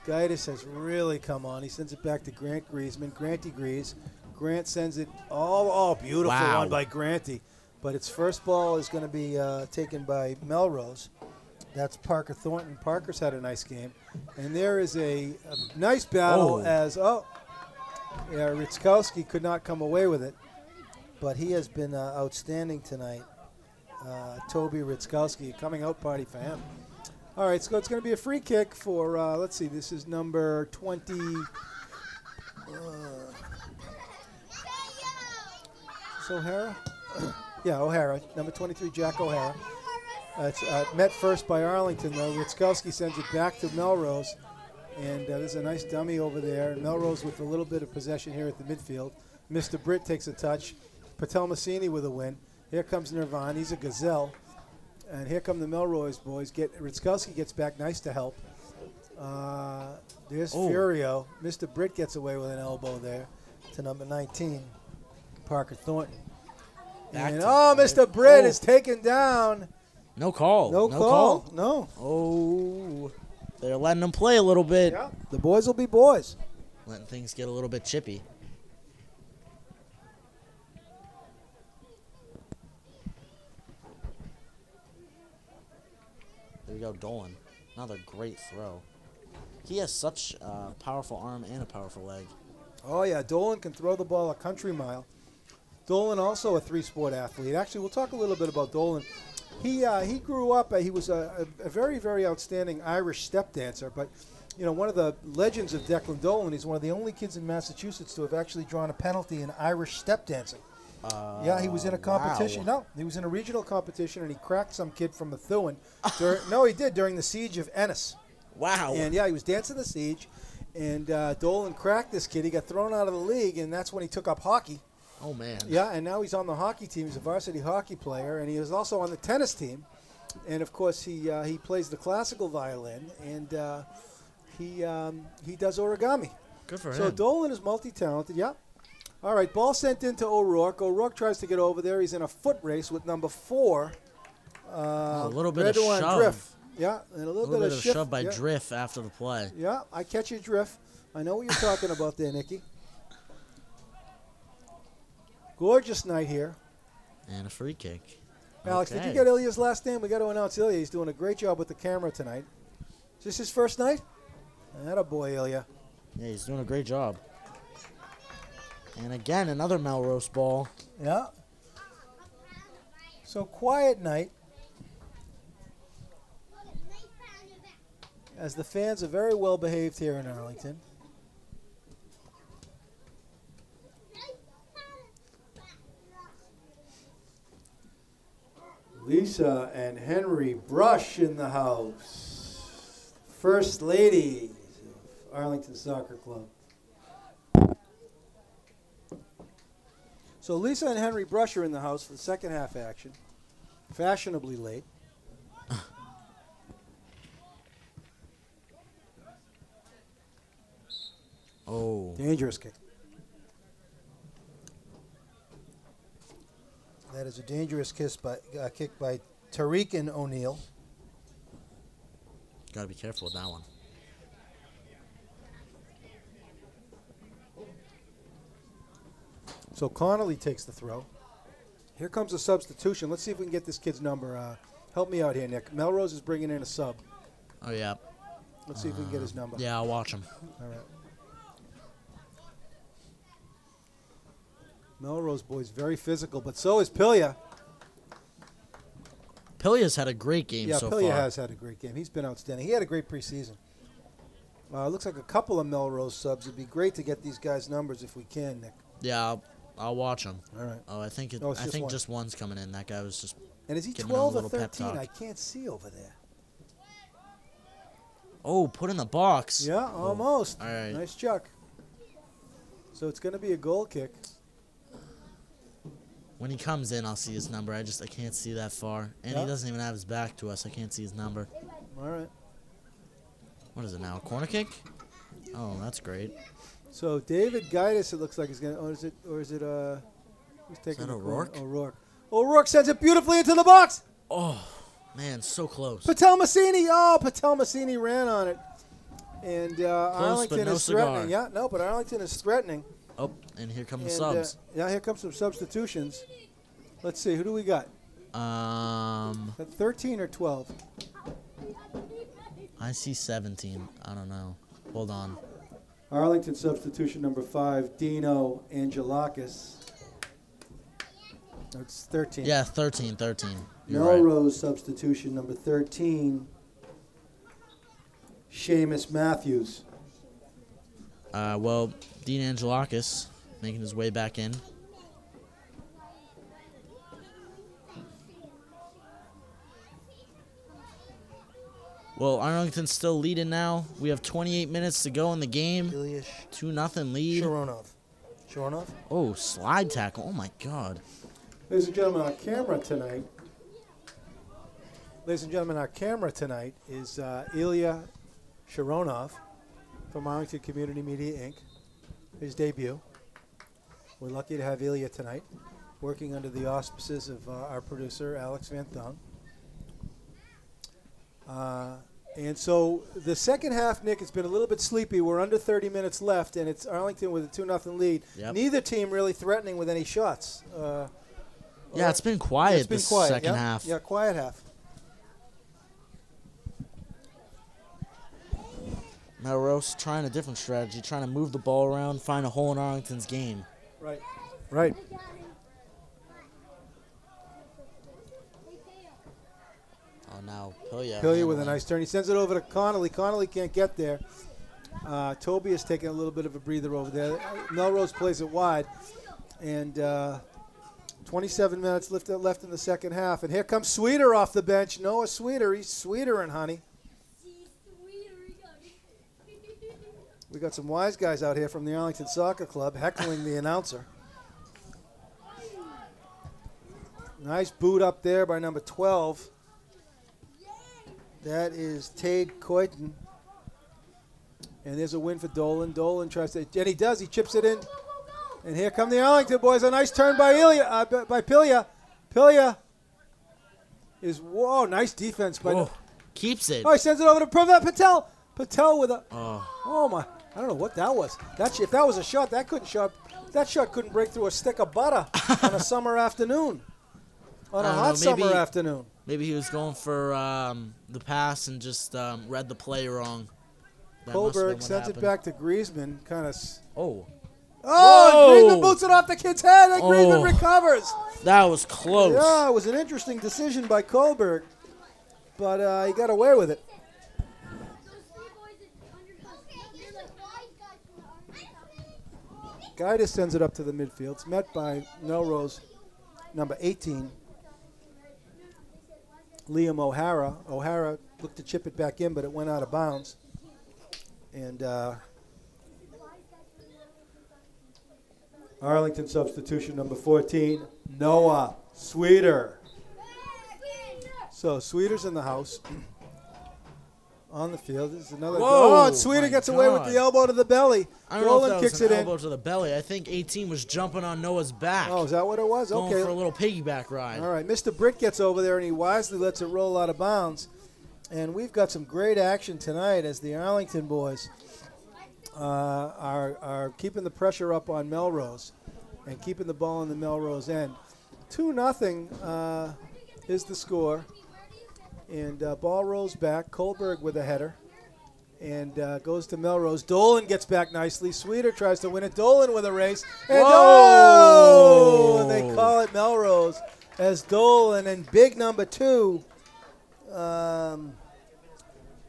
Gaitis has really come on. He sends it back to Grant Griezmann. Granty Grease. Grant sends it. Oh, beautiful Wow. one by Granty. But its first ball is going to be taken by Melrose. That's Parker Thornton. Parker's had a nice game. And there is a nice battle Ritzkowski could not come away with it. But he has been outstanding tonight. Toby Ritzkowski, a coming out party for him. All right, so it's going to be a free kick for, let's see, this is number 20. Is O'Hara? Yeah, O'Hara, number 23, Jack O'Hara. It's met first by Arlington, though. Ritzkowski sends it back to Melrose. And there's a nice dummy over there. Melrose with a little bit of possession here at the midfield. Mr. Britt takes a touch. Patel Massini with a win. Here comes Nirvan. He's a gazelle. And here come the Melrose boys. Ritzkowski gets back. Nice to help. There's Furio. Mr. Britt gets away with an elbow there to number 19, Parker Thornton. Mr. Britt is taken down. No call. No call. No. Oh, they're letting them play a little bit. Yeah, the boys will be boys. Letting things get a little bit chippy. There we go, Dolan. Another great throw. He has such a powerful arm and a powerful leg. Oh, yeah, Dolan can throw the ball a country mile. Dolan also a three-sport athlete. Actually, we'll talk a little bit about Dolan. He grew up, he was a very, very outstanding Irish step dancer, but one of the legends of Declan Dolan, he's one of the only kids in Massachusetts to have actually drawn a penalty in Irish step dancing. He was in a competition. Wow. No, he was in a regional competition, and he cracked some kid from Methuen. He did, during the siege of Ennis. Wow. And, he was dancing the siege, and Dolan cracked this kid. He got thrown out of the league, and that's when he took up hockey. Oh, man. Yeah, and now he's on the hockey team. He's a varsity hockey player, and he is also on the tennis team. And, of course, he plays the classical violin, and he does origami. Good for him. So Dolan is multi-talented, yeah. All right, ball sent in to O'Rourke. O'Rourke tries to get over there. He's in a foot race with number 4. A little bit of shove. Drift. Yeah, and a little bit of shove by Drift after the play. Yeah, I catch your drift. I know what you're talking about there, Nicky. Gorgeous night here. And a free kick. Alex, did you get Ilya's last name? We got to announce Ilya. He's doing a great job with the camera tonight. Is this his first night? Attaboy, Ilya. Yeah, he's doing a great job. And again, another Melrose ball. Yeah. So quiet night. As the fans are very well behaved here in Arlington. Lisa and Henry Brush in the house. First ladies of Arlington Soccer Club. So Lisa and Henry Brush are in the house for the second half action. Fashionably late. Oh. Dangerous kick. That is a dangerous kick by Tariq O'Neill. Got to be careful with that one. So Connolly takes the throw. Here comes a substitution. Let's see if we can get this kid's number. Help me out here, Nick. Melrose is bringing in a sub. Oh, yeah. Let's see if we can get his number. Yeah, I'll watch him. All right. Melrose boys very physical, but so is Pilya. Pilya's had a great game so far. Yeah, Pilya has had a great game. He's been outstanding. He had a great preseason. Looks like a couple of Melrose subs. It'd be great to get these guys' numbers if we can, Nick. Yeah, I'll watch him. All right. Oh, I think just one's coming in. That guy was just. And is he giving 12 him a or little pep 13? talk. I can't see over there. Oh, put in the box. Yeah, almost. All right. Nice chuck. So it's going to be a goal kick. When he comes in, I'll see his number. I can't see that far. And he doesn't even have his back to us. I can't see his number. All right. What is it now? A corner kick? Oh, that's great. So David Gaitis, it looks like he's going to, who's taking the O'Rourke? corner? O'Rourke. O'Rourke sends it beautifully into the box. Oh, man, so close. Patel Massini. Oh, Patel Massini ran on it. And Arlington no is threatening. cigar. Yeah, no, but Arlington is threatening. Oh, and here come the And, subs. here comes some substitutions. Let's see, who do we got? 13 or 12? I see 17. I don't know. Hold on. Arlington substitution number 5, Dino Angelakis. That's 13. Yeah, 13. You're right. Melrose substitution number 13, Seamus Matthews. Well, Dean Angelakis making his way back in. Well, Arlington's still leading now. We have 28 minutes to go in the game. 2-0 lead. Sharonov. Oh, slide tackle. Oh, my God. Ladies and gentlemen, our camera tonight is Ilya Sharonov from Arlington Community Media, Inc., his debut. We're lucky to have Ilya tonight, working under the auspices of our producer, Alex Van Thung. And so the second half, Nick, has been a little bit sleepy. We're under 30 minutes left, and it's Arlington with a 2-0 lead. Yep. Neither team really threatening with any shots. Yeah, it's been quiet second half. Yeah, quiet half. Melrose trying a different strategy, trying to move the ball around, find a hole in Arlington's game. Right. Oh, now Pilya. Pilya with a nice turn. He sends it over to Connolly. Connolly can't get there. Toby is taking a little bit of a breather over there. Melrose plays it wide. And 27 minutes left in the second half. And here comes Sweeter off the bench. Noah Sweeter. He's Sweetering, honey. We got some wise guys out here from the Arlington Soccer Club heckling the announcer. Nice boot up there by number 12. That is Tade Coyton. And there's a win for Dolan. Dolan tries to, and he does. He chips it in. And here come the Arlington boys. A nice turn by Pilya. Pilya is, whoa, nice defense. Keeps it. Oh, he sends it over to Patel. Patel with a, oh my, I don't know what that was. If that was a shot, that shot couldn't break through a stick of butter on a summer afternoon. On a hot summer afternoon. Maybe he was going for the pass and just read the play wrong. Kohlberg sends it back to Griezmann. Oh, Griezmann boots it off the kid's head, and Griezmann recovers. That was close. Yeah, it was an interesting decision by Kohlberg, but he got away with it. Guida sends it up to the midfield. It's met by Melrose, number 18, Liam O'Hara. O'Hara looked to chip it back in, but it went out of bounds. And Arlington substitution number 14, Noah Sweeter. So Sweeter's in the house. On the field. This is another. Whoa, and Sweeter gets away with the elbow to the belly. I don't know if that kicks was an it elbow in. to the belly. I think 18 was jumping on Noah's back. Oh, is that what it was? Going Okay. for a little piggyback ride. All right. Mr. Britt gets over there, and he wisely lets it roll out of bounds. And we've got some great action tonight as the Arlington boys are keeping the pressure up on Melrose and keeping the ball in the Melrose end. 2-0 is the score. And ball rolls back. Kohlberg with a header. And goes to Melrose. Dolan gets back nicely. Sweeter tries to win it. Dolan with a race. And and they call it Melrose as Dolan. And big number 2.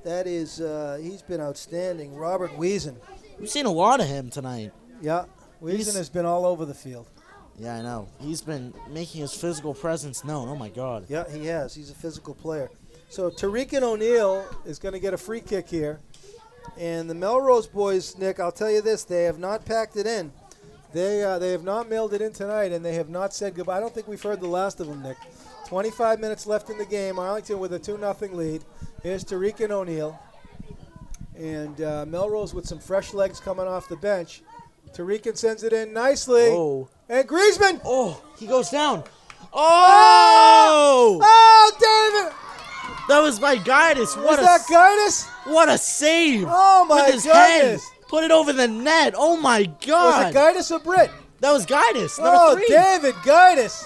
That is, he's been outstanding. Robert Wiesen. We've seen a lot of him tonight. Yeah. Wiesen has been all over the field. Yeah, I know. He's been making his physical presence known. Oh, my God. Yeah, he has. He's a physical player. So Tariq O'Neill is going to get a free kick here. And the Melrose boys, Nick, I'll tell you this, they have not packed it in. They have not mailed it in tonight, and they have not said goodbye. I don't think we've heard the last of them, Nick. 25 minutes left in the game. Arlington with a 2-0 lead. Here's Tariq O'Neill. And Melrose with some fresh legs coming off the bench. Tariq sends it in nicely. Oh. And Griezmann. Oh, he goes down. Oh! Oh, David. That was by Guidus. Was that Guidus? What a save. Oh, my With his goodness. head. Put it over the net. Oh, my God. Was it Guidus or Britt? That was Guidus. Oh, Number 3. David Guidus.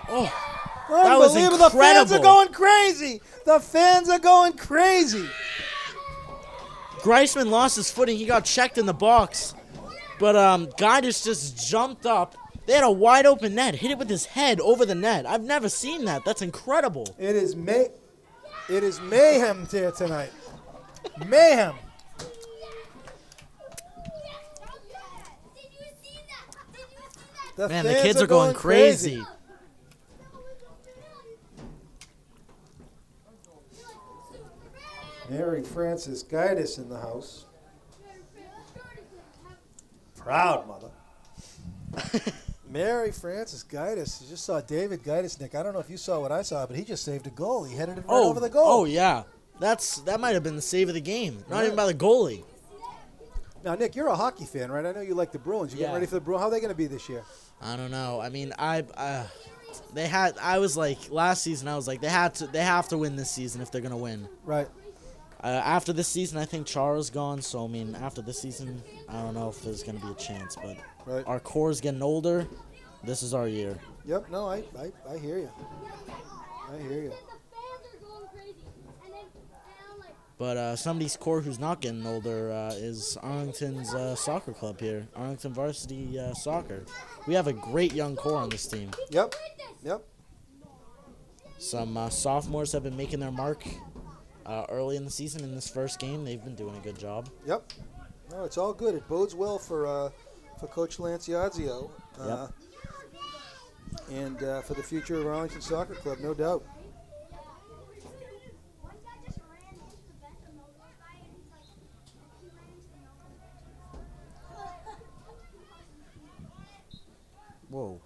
Oh, that was unbelievable. incredible. The fans are going crazy. The fans are going crazy. Greisman lost his footing. He got checked in the box. But Guidus just jumped up. They had a wide open net. Hit it with his head over the net. I've never seen that. That's incredible. It is mayhem here tonight. Mayhem. Man, the kids are going crazy. Mary Frances Guidus in the house. Proud mother. Mary Frances Guidus. You just saw David Guidus, Nick. I don't know if you saw what I saw, but he just saved a goal. He headed it right over the goal. Oh, yeah. That might have been the save of the game. Not even by the goalie. Now, Nick, you're a hockey fan, right? I know you like the Bruins. You getting ready for the Bruins? How are they going to be this year? I don't know. I mean, I was like last season. I was like they have to win this season if they're gonna win. Right. After this season, I think Chara's gone. So I mean, after this season, I don't know if there's gonna be a chance. But our core's getting older. This is our year. Yep. No, I hear you. I hear you. But somebody's core who's not getting older is Arlington's soccer club here, Arlington Varsity Soccer. We have a great young core on this team. Yep. Some sophomores have been making their mark early in the season. In this first game, they've been doing a good job. Yep. No, it's all good. It bodes well for Coach Lance Iazio and for the future of Arlington Soccer Club, no doubt. Whoa.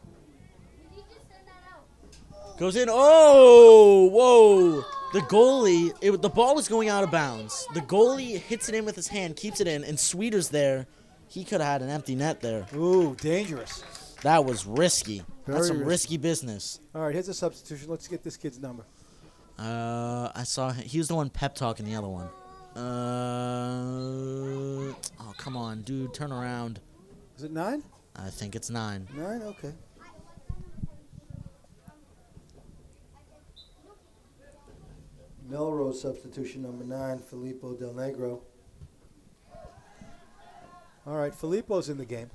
Goes in. Oh, whoa. The goalie, the ball was going out of bounds. The goalie hits it in with his hand, keeps it in, and Sweeter's there. He could have had an empty net there. Ooh, dangerous. That was risky. That's some Very risky business. All right, here's a substitution. Let's get this kid's number. I saw him. He was the one pep talking the other one. Oh, come on, dude. Turn around. Is it 9? I think it's 9. 9? Okay. Melrose substitution number 9, Filippo Del Negro. All right, Filippo's in the game.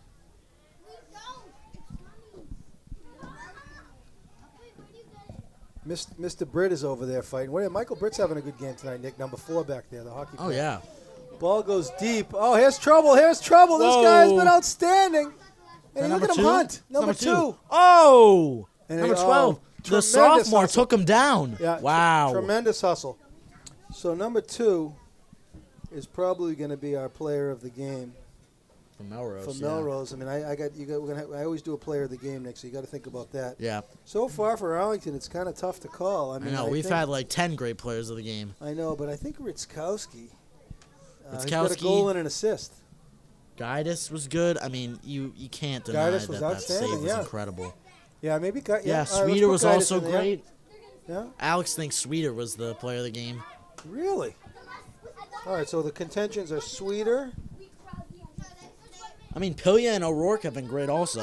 Mr. Britt is over there fighting. Michael Britt's having a good game tonight, Nick. Number 4 back there, the hockey player. Oh, yeah. Ball goes deep. Oh, here's trouble. Here's trouble. This guy's been outstanding. And look at him hunt. Number 2. Oh! And number 12. The sophomore took him down. Yeah, wow. Tremendous hustle. So number 2 is probably going to be our player of the game. For Melrose. For Melrose. I mean, I always do a player of the game, Nick, so you got to think about that. Yeah. So far for Arlington, it's kind of tough to call. I know. We've had like 10 great players of the game. I know, but I think Ritzkowski. He's Ritzkowski. got a goal and an assist. Guidus was good. I mean, you can't deny that save was incredible. Yeah, maybe. Sweeter was also great. Yeah. Alex thinks Sweeter was the player of the game. Really? All right, so the contentions are Sweeter. I mean, Pilya and O'Rourke have been great also.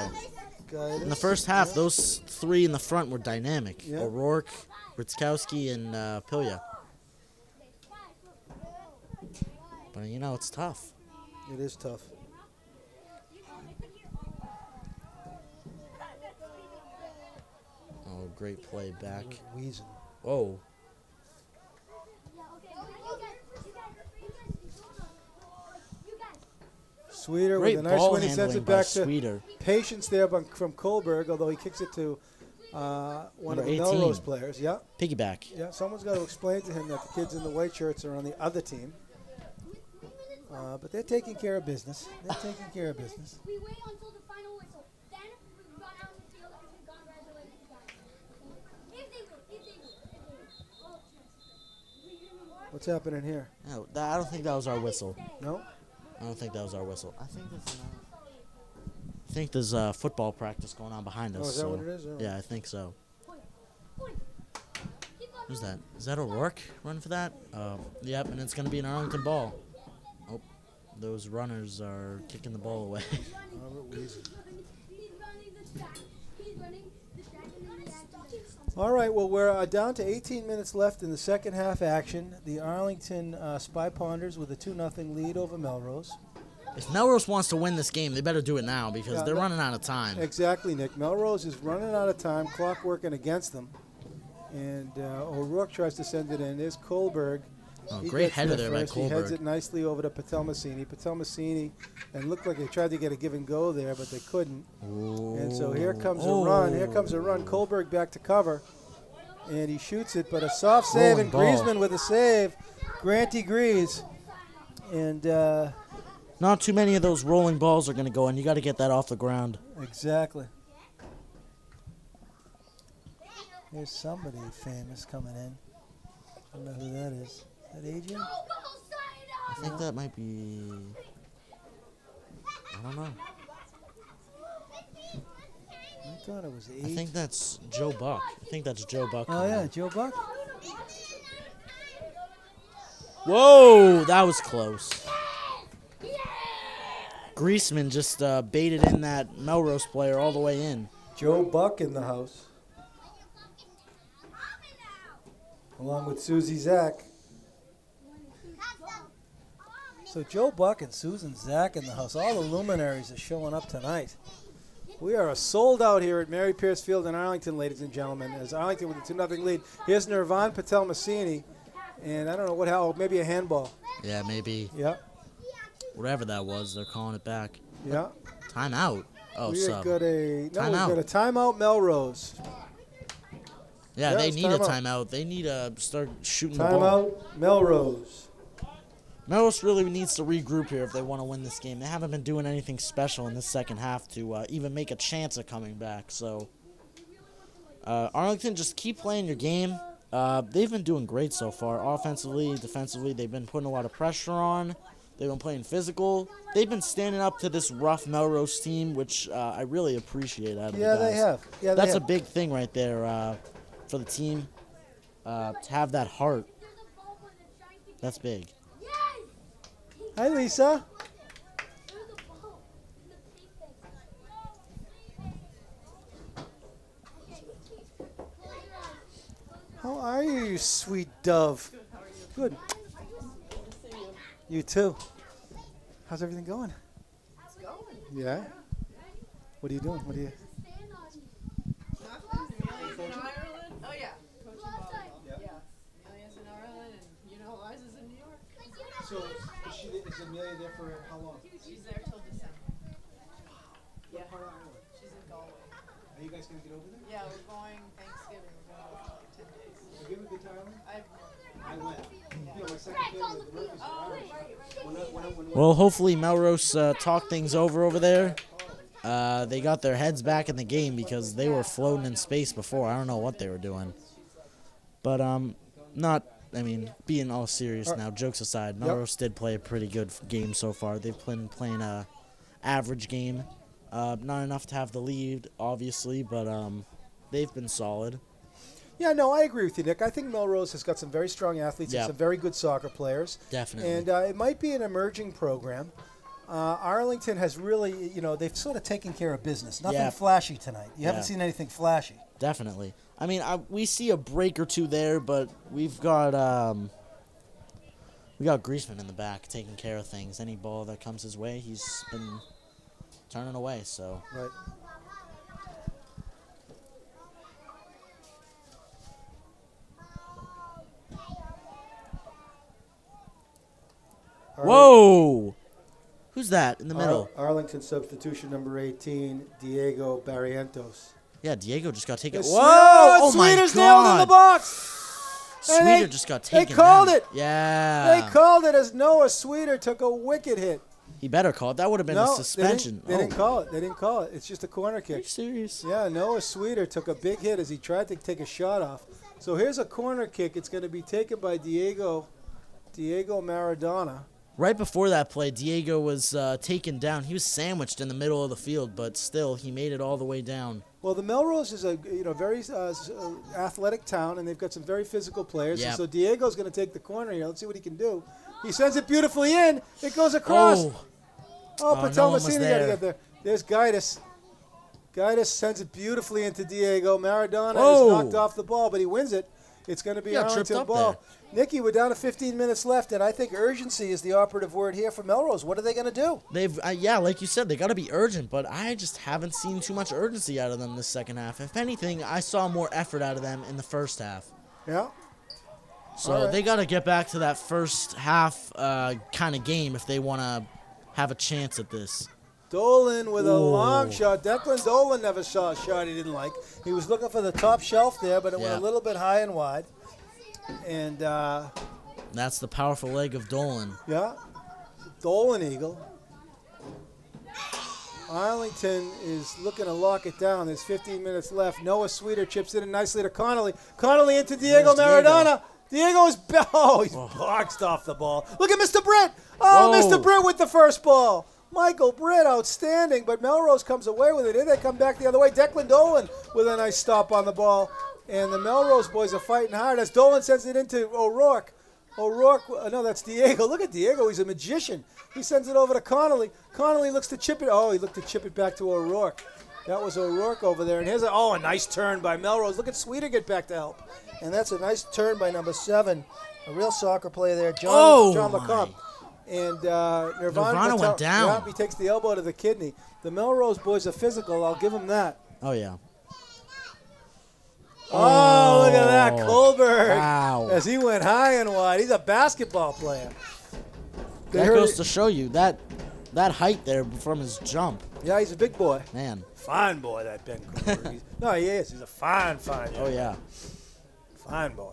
In the first half, those 3 in the front were dynamic. Yeah. O'Rourke, Ritzkowski, and Pilya. But, it's tough. It is tough. Oh, great play back. Wheezing. Whoa. Sweeter Great with a nice ball win. He sends it back to Sweeter. Patience there from Kohlberg, although he kicks it to one of the Melrose players. Yeah. Piggyback. Yeah, someone's got to explain to him that the kids in the white shirts are on the other team. But they're taking care of business. They're taking care of business. We wait until the final whistle. Then we run out in the field and we congratulate these guys. If they win. What's happening here? No, I don't think that was our whistle. No? I don't think that was our whistle. I think there's football practice going on behind us. Oh, is that what it is? Oh. Yeah, I think so. Who's that? Is that O'Rourke running for that? Yep, and it's going to be an Arlington ball. Oh, those runners are kicking the ball away. All right, well, we're down to 18 minutes left in the second half action. The Arlington Spy Ponders with a 2-0 lead over Melrose. If Melrose wants to win this game, they better do it now because Yeah, they're running out of time. Exactly, Nick. Melrose is running out of time, clock working against them. And O'Rourke tries to send it in. There's Kohlberg. Oh, He great gets header there there by first. He heads Kohlberg. it nicely over to Patelmasini. Patelmasini, and looked like they tried to get a give and go there, but they couldn't. And so here comes a run. Here comes a run. Kohlberg back to cover. And he shoots it, but a soft save, Rolling and ball. Griezmann with a save. Granty Grease. And Not too many of those rolling balls are going to go in. You got to get that off the ground. exactly. There's somebody famous coming in. I don't know who that is. Is that Adrian? I think that might be... I don't know. I thought it was I Adrian. think that's Joe Buck. I think that's Joe Buck. Oh, yeah, Joe Buck. Whoa, that was close. Griezmann just baited in that Melrose player all the way in. Joe Buck in the house. Along with Susie Zach. So Joe Buck and Susan Zach in the house. All the luminaries are showing up tonight. We are sold out here at Mary Pierce Field in Arlington, ladies and gentlemen. As Arlington with a 2-0 lead. Here's Nirvan Patelmasini. And I don't know what hell, maybe a handball. Yeah, maybe. Yeah, Whatever that was, they're calling it back. yeah. Timeout. Oh, We've sub. got a Timeout. we've got a timeout Melrose. Yeah, Yeah, they it's need a timeout. timeout. They need to start shooting the ball. Timeout Melrose. Melrose really needs to regroup here if they want to win this game. They haven't been doing anything special in this second half to even make a chance of coming back. So, Arlington, just keep playing your game. They've been doing great so far. Offensively, defensively, they've been putting a lot of pressure on. They've been playing physical. They've been standing up to this rough Melrose team, which I really appreciate out of Yeah, the guys. they have. Yeah, they That's have. a big thing right there for the team. To have that heart, that's big. Hi, Lisa. How are you, you sweet dove? Good. You too. How's everything going? It's going. Yeah. What are you doing? What are you? Amelia's in Ireland. Oh yeah, coaching volleyball. Yeah. Amelia's in Ireland, and you know Eliza's in New York. So is Amelia there for how long? She's there till December. Yeah. Part of Ireland. She's in Galway. Are you guys gonna get over there? Yeah, we're going Thanksgiving. We're going for like 10 days. Have you ever been to Ireland? I've I went. You know, my second family, the Murphys are Irish. Well, hopefully Melrose talked things over there. They got their heads back in the game because they were floating in space before. I don't know what they were doing. But, being all serious now, jokes aside, Melrose did play a pretty good game so far. They've been playing a average game. Not enough to have the lead, obviously, but they've been solid. Yeah, no, I agree with you, Nick. I think Melrose has got some very strong athletes and Yeah. some very good soccer players. Definitely. And it might be an emerging program. Arlington has really, they've sort of taken care of business. Nothing Yeah. flashy tonight. You haven't Yeah. seen anything flashy. Definitely. I mean, we see a break or two there, but we've got Griezmann in the back taking care of things. Any ball that comes his way, he's been turning away. So Right. whoa, who's that in the middle? Arlington substitution number 18, Diego Barrientos. Yeah, Diego just got taken. It's Whoa! Sweeter- Oh my Sweeter's nailed in the God! box. And Sweeter just got taken. They called down. it. Yeah. They called it as Noah Sweeter took a wicked hit. He better call it. That would have been No, a suspension. They didn't call it. They didn't call it. It's just a corner Are you kick. serious? Yeah, Noah Sweeter took a big hit as he tried to take a shot off. So here's a corner kick. It's going to be taken by Diego Maradona. Right before that play, Diego was taken down. He was sandwiched in the middle of the field, but still, he made it all the way down. Well, the Melrose is a very athletic town, and they've got some very physical players. Yep. And so Diego's going to take the corner here. Let's see what he can do. He sends it beautifully in. It goes across. Oh, Oh, no Patel one was Messina got to there. get there. There's Gaitis. Gaitis sends it beautifully into Diego. Maradona Whoa. is knocked off the ball, but he wins it. It's going to be He got tripped Arlington up ball. there. Nicky, we're down to 15 minutes left, and I think urgency is the operative word here for Melrose. What are they going to do? They've, yeah, like you said, they got to be urgent, but I just haven't seen too much urgency out of them this second half. If anything, I saw more effort out of them in the first half. Yeah. So All right. they got to get back to that first half kind of game if they want to have a chance at this. Dolan with a Ooh. long shot. Declan Dolan never saw a shot he didn't like. He was looking for the top shelf there, but it went Yeah. a little bit high and wide. And, That's the powerful leg of Dolan. yeah, Dolan Eagle. Arlington is looking to lock it down. There's 15 minutes left. Noah Sweeter chips it in nicely to Connolly. Connolly into Diego There's Diego. Maradona. Diego's he's boxed off the ball. Look at Mr. Britt. Oh, Whoa. Mr. Britt with the first ball. Michael Britt, outstanding, but Melrose comes away with it. Here they come back the other way. Declan Dolan with a nice stop on the ball. And the Melrose boys are fighting hard as Dolan sends it into O'Rourke. No, that's Diego. Look at Diego. He's a magician. He sends it over to Connolly. Connolly looks to chip it. Oh, he looked to chip it back to O'Rourke. That was O'Rourke over there. And here's a nice turn by Melrose. Look at Sweeter get back to help. And that's a nice turn by number 7. A real soccer player there, John my. LeComte. And Nirvana went down. Yeah, he takes the elbow to the kidney. The Melrose boys are physical. I'll give them that. Oh, yeah. Oh, look at that. Kohlberg. Wow. As he went high and wide. He's a basketball player. They That heard goes it- to show you that height there from his jump. Yeah, he's a big boy. Man. Fine boy, that Ben Kohlberg. No, he is. He's a fine young Oh, yeah. Fine boy.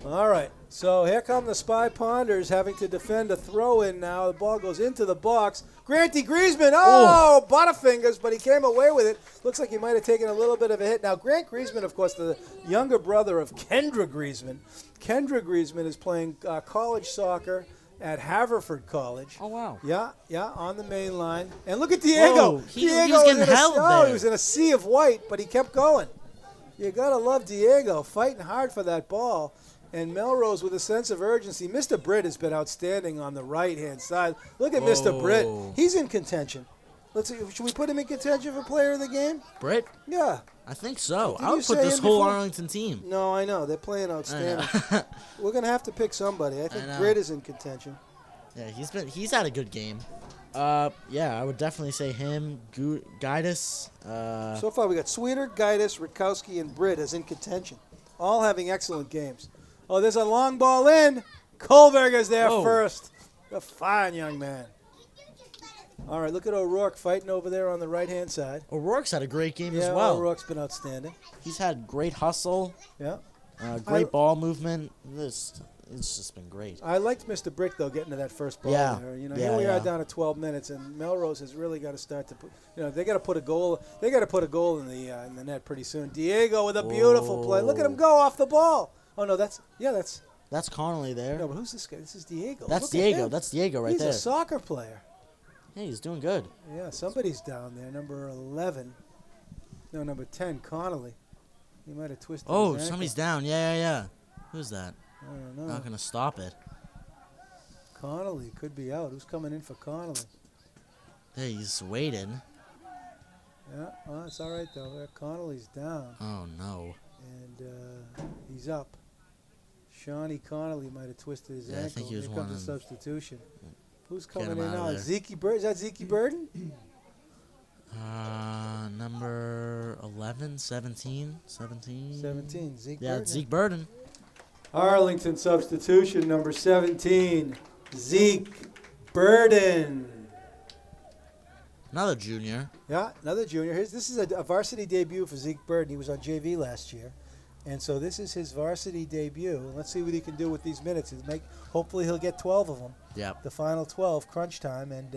All right. So here come the Spy Ponders having to defend a throw-in now. The ball goes into the box. Granty Griezmann. Oh, Butterfingers, but he came away with it. Looks like he might have taken a little bit of a hit. Now, Grant Griezmann, of course, the younger brother of Kendra Griezmann. Kendra Griezmann is playing college soccer at Haverford College. Oh, wow. Yeah, on the main line. And look at Diego. Whoa, he Diego was getting in a- held Oh, there. he was in a sea of white, but he kept going. You got to love Diego fighting hard for that ball. And Melrose with a sense of urgency. Mr. Britt has been outstanding on the right-hand side. Look at Mr. Britt. Whoa. He's in contention. Let's see. Should we put him in contention for player of the game? Britt? Yeah. I think so. Didn't I you would put say this him whole before? Arlington team. No, I know. They're playing outstanding. We're going to have to pick somebody. I think know. Britt is in contention. Yeah, he's had a good game. Yeah, I would definitely say him, Gaitis. So far, we got Sweeter, Gaitis, Rakowski, and Britt as in contention. All having excellent games. Oh, there's a long ball in. Kohlberger's there Whoa. first. A fine young man. All right, look at O'Rourke fighting over there on the right-hand side. O'Rourke's had a great game Yeah, as well. O'Rourke's been outstanding. He's had great hustle, Yeah. great ball movement. It's just been great. I liked Mr. Brick, though, getting to that first ball Yeah. there. Yeah, Here we yeah. are down to 12 minutes, and Melrose has really got to start to put, they got to put a goal. They got to put a goal in the net pretty soon. Diego with a beautiful play. Look at him go off the ball. Oh, no, that's Connolly there. no, but who's this guy? This is Diego. That's Look at Diego. him. That's Diego right He's there. a soccer player. Yeah, he's doing good. Yeah, somebody's down there. Number 11. No, number 10, Connolly. He might have twisted Oh, his ankle. somebody's down. Yeah. Who's that? I don't know. Not gonna stop it. Connolly could be out. Who's coming in for Connolly? Hey, he's waiting. Yeah, well, it's all right, though. Connolly's down, Oh no. and he's up. Shawnee Connolly might have twisted his Yeah, I ankle. think he was Here comes the one substitution. Who's Get coming him in out of now? there. Is that Zeke Burden? Number 11, 17. 17. Zeke Yeah, Burden. it's Zeke Burden. Arlington substitution, number 17, Zeke Burden. Another junior. Yeah, another junior. This is a varsity debut for Zeke Burden. He was on JV last year. And so this is his varsity debut. Let's see what he can do with these minutes. Hopefully he'll get 12 of them. Yep. The final 12, crunch time, and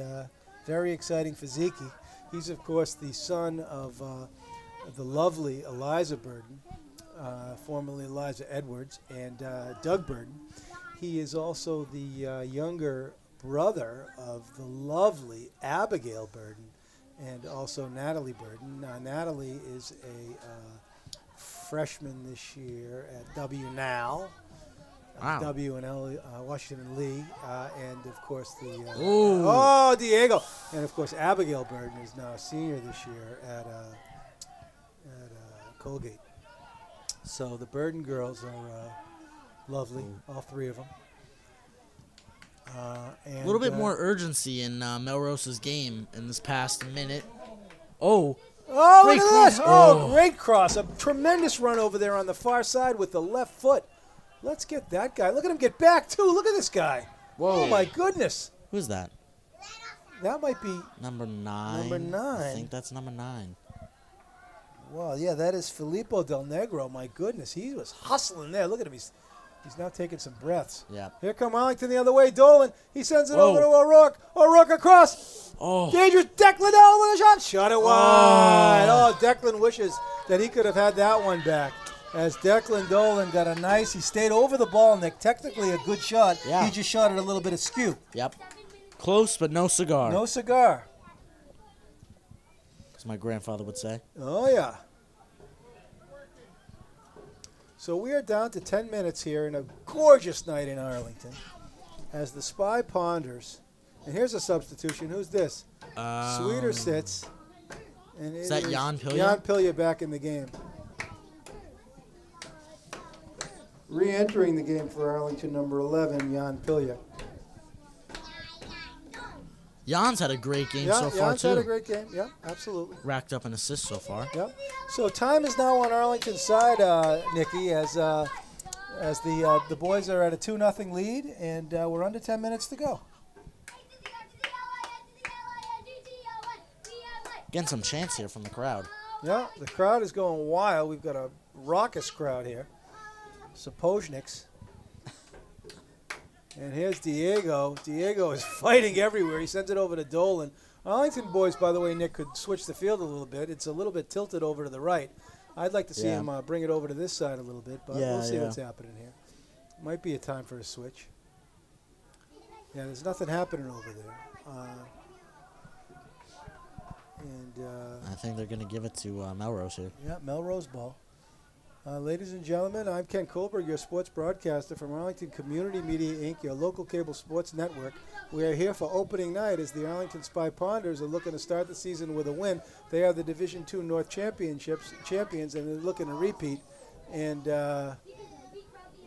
very exciting for Zeke. He's, of course, the son of the lovely Eliza Burden, formerly Eliza Edwards, and Doug Burden. He is also the younger brother of the lovely Abigail Burden and also Natalie Burden. Natalie is a freshman this year at WNAL. Wow. W and L, Washington and Lee, and of course the Ooh. Diego, and of course Abigail Burden is now a senior this year at Colgate. So the Burden girls are lovely, all three of them. A little bit more urgency in Melrose's game in this past minute. Oh, Oh, great look at cross. this! Oh, Oh. great cross! A tremendous run over there on the far side with the left foot. Let's get that guy. Look at him get back too. Look at this guy. Whoa. Oh my goodness! Who's that? That might be. Number 9. Number 9. I think that's number 9. Well, yeah, that is Filippo Del Negro. My goodness, he was hustling there. Look at him. He's now taking some breaths. Yeah. Here come Arlington the other way. Dolan. He sends it Whoa. over to O'Rourke. O'Rourke across. Oh. Dangerous. Declan Dolan with a shot. Shot it wide. Oh, Declan wishes that he could have had that one back. As Declan Dolan got a nice, he stayed over the ball, Nick. Technically a good shot. Yeah. He just shot it a little bit askew. Yep. Close, but no cigar, No cigar. as my grandfather would say. Oh, yeah. So we are down to 10 minutes here in a gorgeous night in Arlington as the Spy ponders. And here's a substitution. Who's this? Sweeter sits. And Is that Jan Pilya? Jan Pilya back in the game. Re-entering the game for Arlington, number 11, Jan Pilya. Jan's had a great game so far, Jan's too. had a great game. Yeah, absolutely. Racked up an assist so far. Yep. So time is now on Arlington's side, Nikki, as the boys are at a 2-0 lead, and we're under 10 minutes to go. Getting some chants here from the crowd. Yeah, the crowd is going wild. We've got a raucous crowd here. Sapozniks. And here's Diego. Diego is fighting everywhere. He sends it over to Dolan. Arlington boys, by the way, Nick, could switch the field a little bit. It's a little bit tilted over to the right. I'd like to see him bring it over to this side a little bit, but we'll see what's happening here. Might be a time for a switch. Yeah, there's nothing happening over there. I think they're going to give it to Melrose here. Yeah, Melrose ball. Ladies and gentlemen, I'm Ken Kohlberg, your sports broadcaster from Arlington Community Media, Inc., your local cable sports network. We are here for opening night as the Arlington Spy Ponders are looking to start the season with a win. They are the Division II North champions, and they're looking to repeat. And a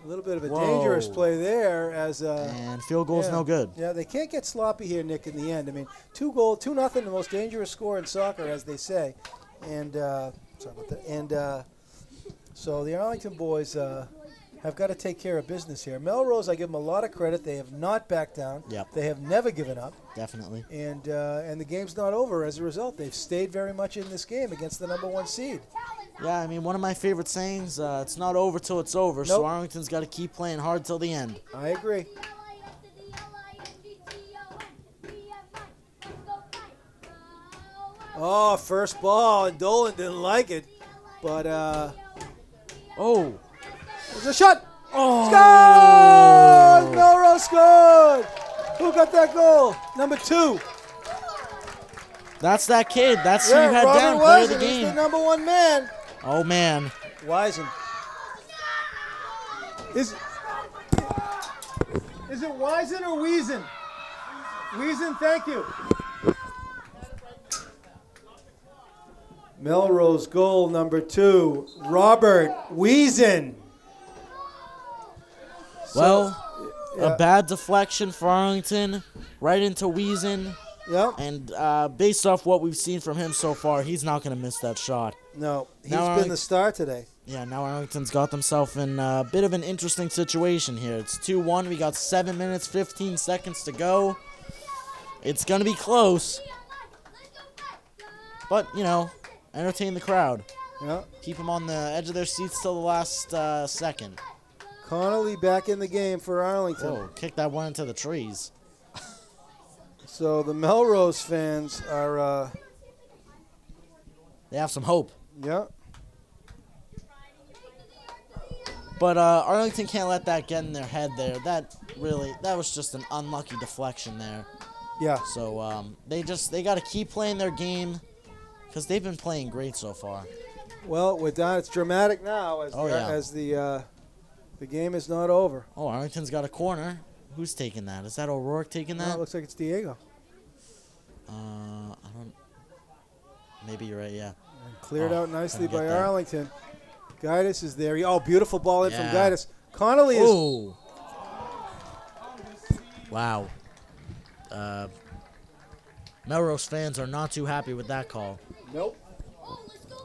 little bit of a dangerous play there as And field goal's no good. Yeah, they can't get sloppy here, Nick, in the end. I mean, 2-0, the most dangerous score in soccer, as they say. And sorry about that. And so the Arlington boys have got to take care of business here. Melrose, I give them a lot of credit. They have not backed down. Yep. They have never given up. Definitely. And the game's not over as a result. They've stayed very much in this game against the number 1 seed. Yeah, I mean, one of my favorite sayings, it's not over till it's over, so Nope. Arlington's got to keep playing hard till the end. I agree. Oh, first ball, and Dolan didn't like it. But Oh. there's a shot. Oh. Scored! Melrose scored. Who got that goal? Number 2. That's that kid. That's who you had Robert down, player of the Wisen. He's the game. number 1 man. Oh, man. Wisen. Is it Wisen or Wiesen? Wiesen, thank you. Melrose goal number 2, Robert Wiesen. Well, yeah. a bad deflection for Arlington, right into Wiesen. Yep. And based off what we've seen from him so far, he's not going to miss that shot. No, he's Now been the star today. Yeah, now Arlington's got themselves in a bit of an interesting situation here. It's 2-1. We got 7 minutes, 15 seconds to go. It's going to be close. But, you know, entertain the crowd. Yeah. Keep them on the edge of their seats till the last second. Connolly back in the game for Arlington. Whoa, kick that one into the trees. So the Melrose fans are, They have some hope. yeah. But Arlington can't let that get in their head there. That was just an unlucky deflection there. Yeah. So they got to keep playing their game because they've been playing great so far. Well, we're done. It's dramatic now as Oh, yeah. as the The game is not over. Oh, Arlington's got a corner. Who's taking that? Is that O'Rourke taking No, that? it looks like it's Diego. I don't. Maybe you're right. Yeah. And cleared Oh, out nicely couldn't by get that. Arlington. Gaitis is there. Oh, beautiful ball in from Yeah. Gaitis. Connolly is. Oh. Wow. Melrose fans are not too happy with that call. Nope.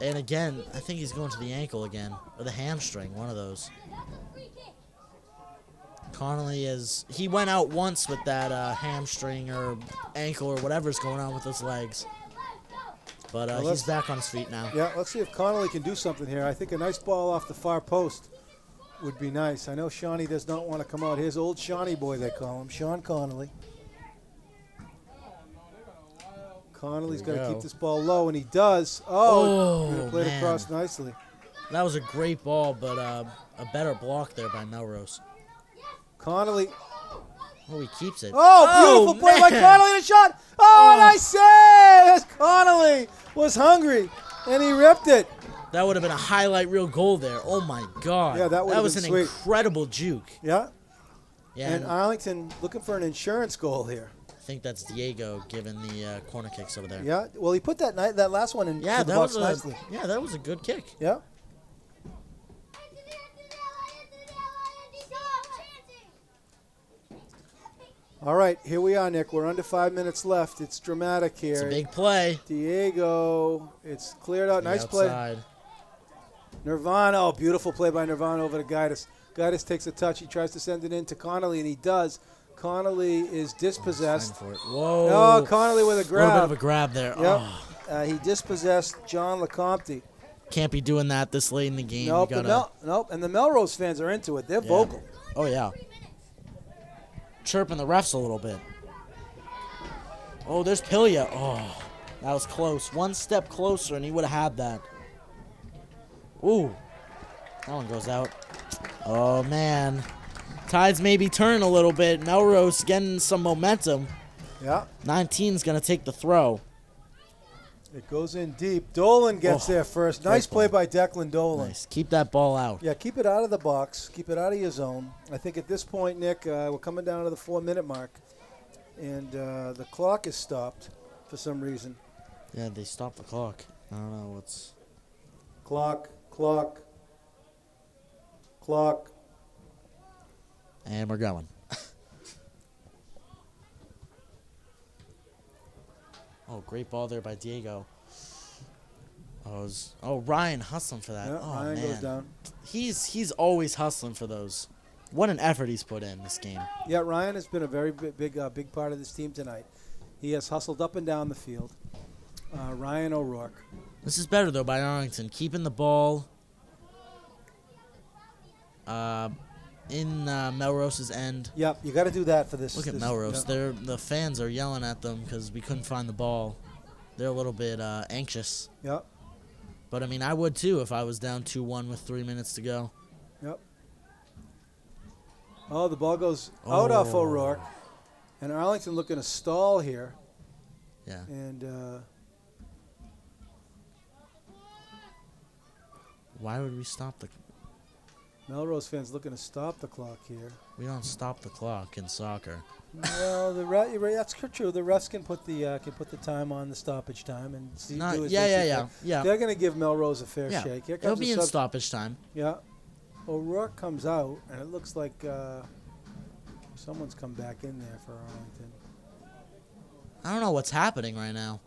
And again, I think he's going to the ankle again. Or the hamstring, one of those. Connolly he went out once with that hamstring or ankle or whatever's going on with his legs. But he's back on his feet now. Yeah, let's see if Connolly can do something here. I think a nice ball off the far post would be nice. I know Shawnee does not want to come out. Here's old Shawnee boy, they call him, Sean Connolly. Connolly's got to keep this ball low, and he does. Oh, played man. across nicely. That was a great ball, but a better block there by Melrose. Connolly. Oh, he keeps it. Oh, beautiful play by man. Connolly and a shot. Oh, nice save. Connolly was hungry, and he ripped it. That would have been a highlight reel goal there. Oh, my God. Yeah, that would have was been an sweet. incredible juke. Yeah, Yeah, and Arlington looking for an insurance goal here. I think that's Diego giving the corner kicks over there. Yeah, well, he put that last one in Yeah, the that box was nicely. that was a good kick. Yeah. All right, here we are, Nick. We're under 5 minutes left. It's dramatic here. It's a big play. Diego, it's cleared out. Nice play. Outside. Nirvana, oh, beautiful play by Nirvana over to Gaitis. Gaitis takes a touch. He tries to send it in to Connolly, and he does. Connolly is dispossessed. For it. Whoa. Oh, Connolly with a A little bit grab. of a grab there. Yep. Oh, He dispossessed John LeCompte. can't be doing that this late in the game. Nope, You gotta, nope. And the Melrose fans are into it. They're vocal. Oh, yeah. Chirping the refs a little bit. Oh, there's Pilia. Oh, that was close. One step closer, and he would have had that. Ooh. That one goes out. Oh, man. Tides maybe turn a little bit. Melrose getting some momentum. Yeah. 19's going to take the throw. It goes in deep. Dolan gets there first. Nice play by Declan Dolan. Nice. Keep that ball out. Yeah, keep it out of the box. Keep it out of your zone. I think at this point, Nick, we're coming down to the 4-minute mark, and the clock is stopped for some reason. Yeah, they stopped the clock. I don't know what's... Clock. And we're going. Oh, great ball there by Diego. Ryan hustling for that. Yeah, oh, Ryan man. goes down. He's always hustling for those. What an effort he's put in this game. Yeah, Ryan has been a very big part of this team tonight. He has hustled up and down the field. Ryan O'Rourke. This is better, though, by Arlington. Keeping the ball in Melrose's end. Yep, you got to do that for this. Look at this, Melrose. yeah. The fans are yelling at them because we couldn't find the ball. They're a little bit anxious. Yep, But, I mean, I would, too, if I was down 2-1 with 3 minutes to go. yep. Oh, the ball goes out off O'Rourke. And Arlington looking to stall here. Yeah. And Why would we stop the... Melrose fans looking to stop the clock here. We don't stop the clock in soccer. Well, that's true. The refs can put the time on the stoppage time and see. Not, do as yeah, they yeah, see yeah, fit. yeah. They're going to give Melrose a fair Yeah. shake. Here It'll comes be the in sub. stoppage time. Yeah. O'Rourke comes out, and it looks like someone's come back in there for Arlington. I don't know what's happening right now.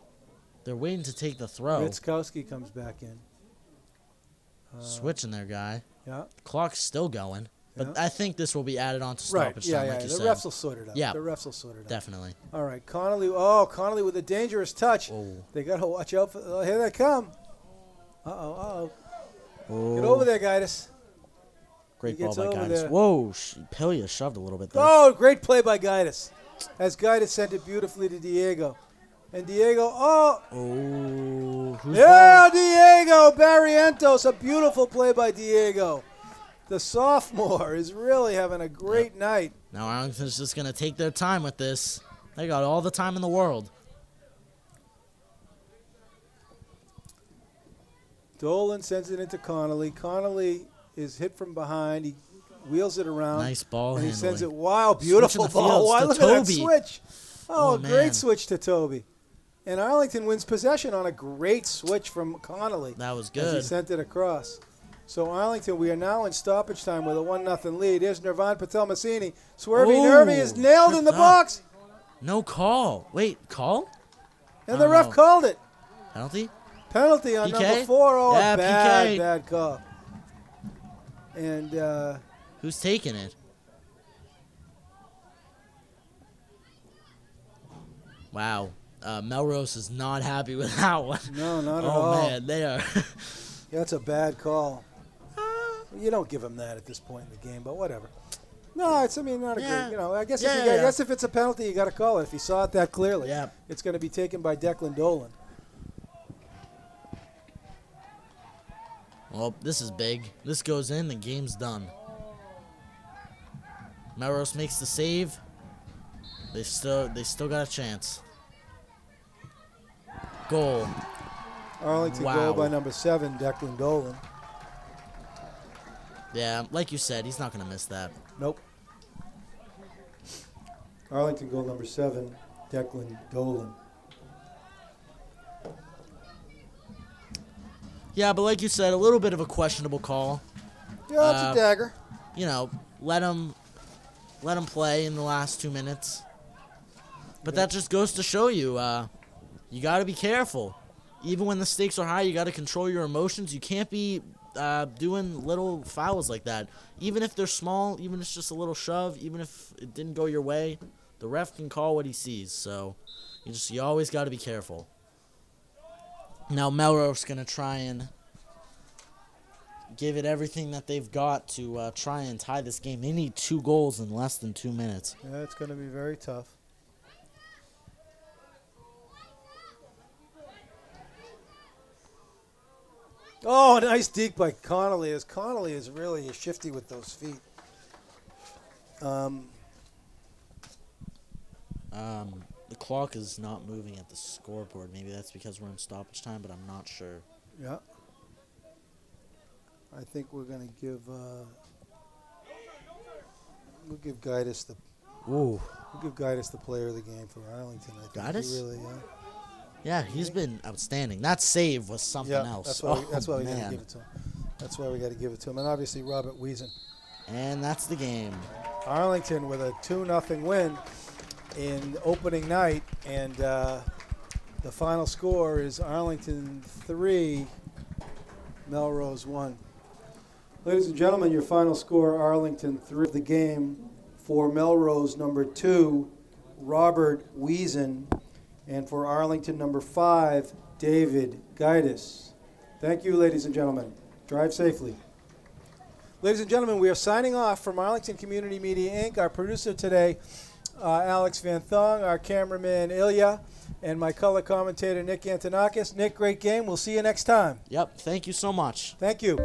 They're waiting to take the throw. Witzkowski comes back in. Switching their guy. Yeah. Clock's still going. But Yeah. I think this will be added on to Right. stoppage Yeah, time, yeah. like you The said. refs will sort it out. Yeah. The refs will sort it out. Definitely. All right. Connolly with a dangerous touch. Oh. They got to watch out for. Oh, here they come. Uh-oh. Oh. Get over there, Gaitis. Great He ball gets by over Gaitis. there. Whoa. Pilia shoved a little bit there. Oh, great play by Gaitis. As Gaitis sent it beautifully to Diego. And Diego, Oh. Who's yeah, Diego Barrientos. A beautiful play by Diego. The sophomore is really having a great night. Now Arlington's just going to take their time with this. They got all the time in the world. Dolan sends it into Connolly. Connolly is hit from behind. He wheels it around. Nice ball and he handling. sends it wild. Beautiful Switching the ball. fields Why to look at that Toby. switch. Oh, Oh, man. great switch to Toby. And Arlington wins possession on a great switch from Connolly. That was As he good. sent it across. So Arlington, we are now in stoppage time with a 1-0 lead. Here's Nirvan Patel Massini. Swervy Oh, Nervy is nailed in the tripped up. box. No call. Wait, call? And I the don't ref know. called it. Penalty? Penalty on PK? number 4. Oh, Yeah, PK. bad call. And Who's taking it? Wow. Melrose is not happy with that one. no, not at Oh, all. man, they are. That's a bad call. You don't give him that at this point in the game, but whatever. No, it's not a Yeah. great. I guess Yeah, if yeah, I guess if it's a penalty, you got to call it. If you saw it that clearly, Yeah. it's going to be taken by Declan Dolan. Well, this is big. This goes in, the game's done. Melrose makes the save. They still got a chance. Goal. Arlington Wow. goal by number 7, Declan Dolan. Yeah, like you said, he's not going to miss that. Nope. Arlington goal number 7, Declan Dolan. Yeah, but like you said, a little bit of a questionable call. Yeah, it's a dagger. Let him play in the last 2 minutes. But that just goes to show you, you got to be careful. Even when the stakes are high, you got to control your emotions. You can't be doing little fouls like that. Even if they're small, even if it's just a little shove, even if it didn't go your way, the ref can call what he sees. So you always got to be careful. Now Melrose going to try and give it everything that they've got to try and tie this game. They need 2 goals in less than 2 minutes. Yeah, it's going to be very tough. Oh, nice deke by Connolly. As Connolly is really shifty with those feet. The clock is not moving at the scoreboard. Maybe that's because we're in stoppage time, but I'm not sure. Yeah. I think we're going to give we'll give Gaitis the player of the game for Arlington. I think Gaitis? He really, Yeah, he's been outstanding. That save was something else. That's why we got to man. give it to him. That's why we got to give it to him. And obviously Robert Wiesen. And that's the game. Arlington with a 2-0 win in opening night, and the final score is Arlington 3, Melrose 1. Ladies and gentlemen, your final score, Arlington 3. The game for Melrose, number 2, Robert Wiesen, and for Arlington, number 5, David Gaitis. Thank you, ladies and gentlemen. Drive safely. Ladies and gentlemen, we are signing off from Arlington Community Media, Inc. Our producer today, Alex Van Thong, our cameraman, Ilya, and my color commentator, Nick Antonakis. Nick, great game. We'll see you next time. Yep, thank you so much. Thank you.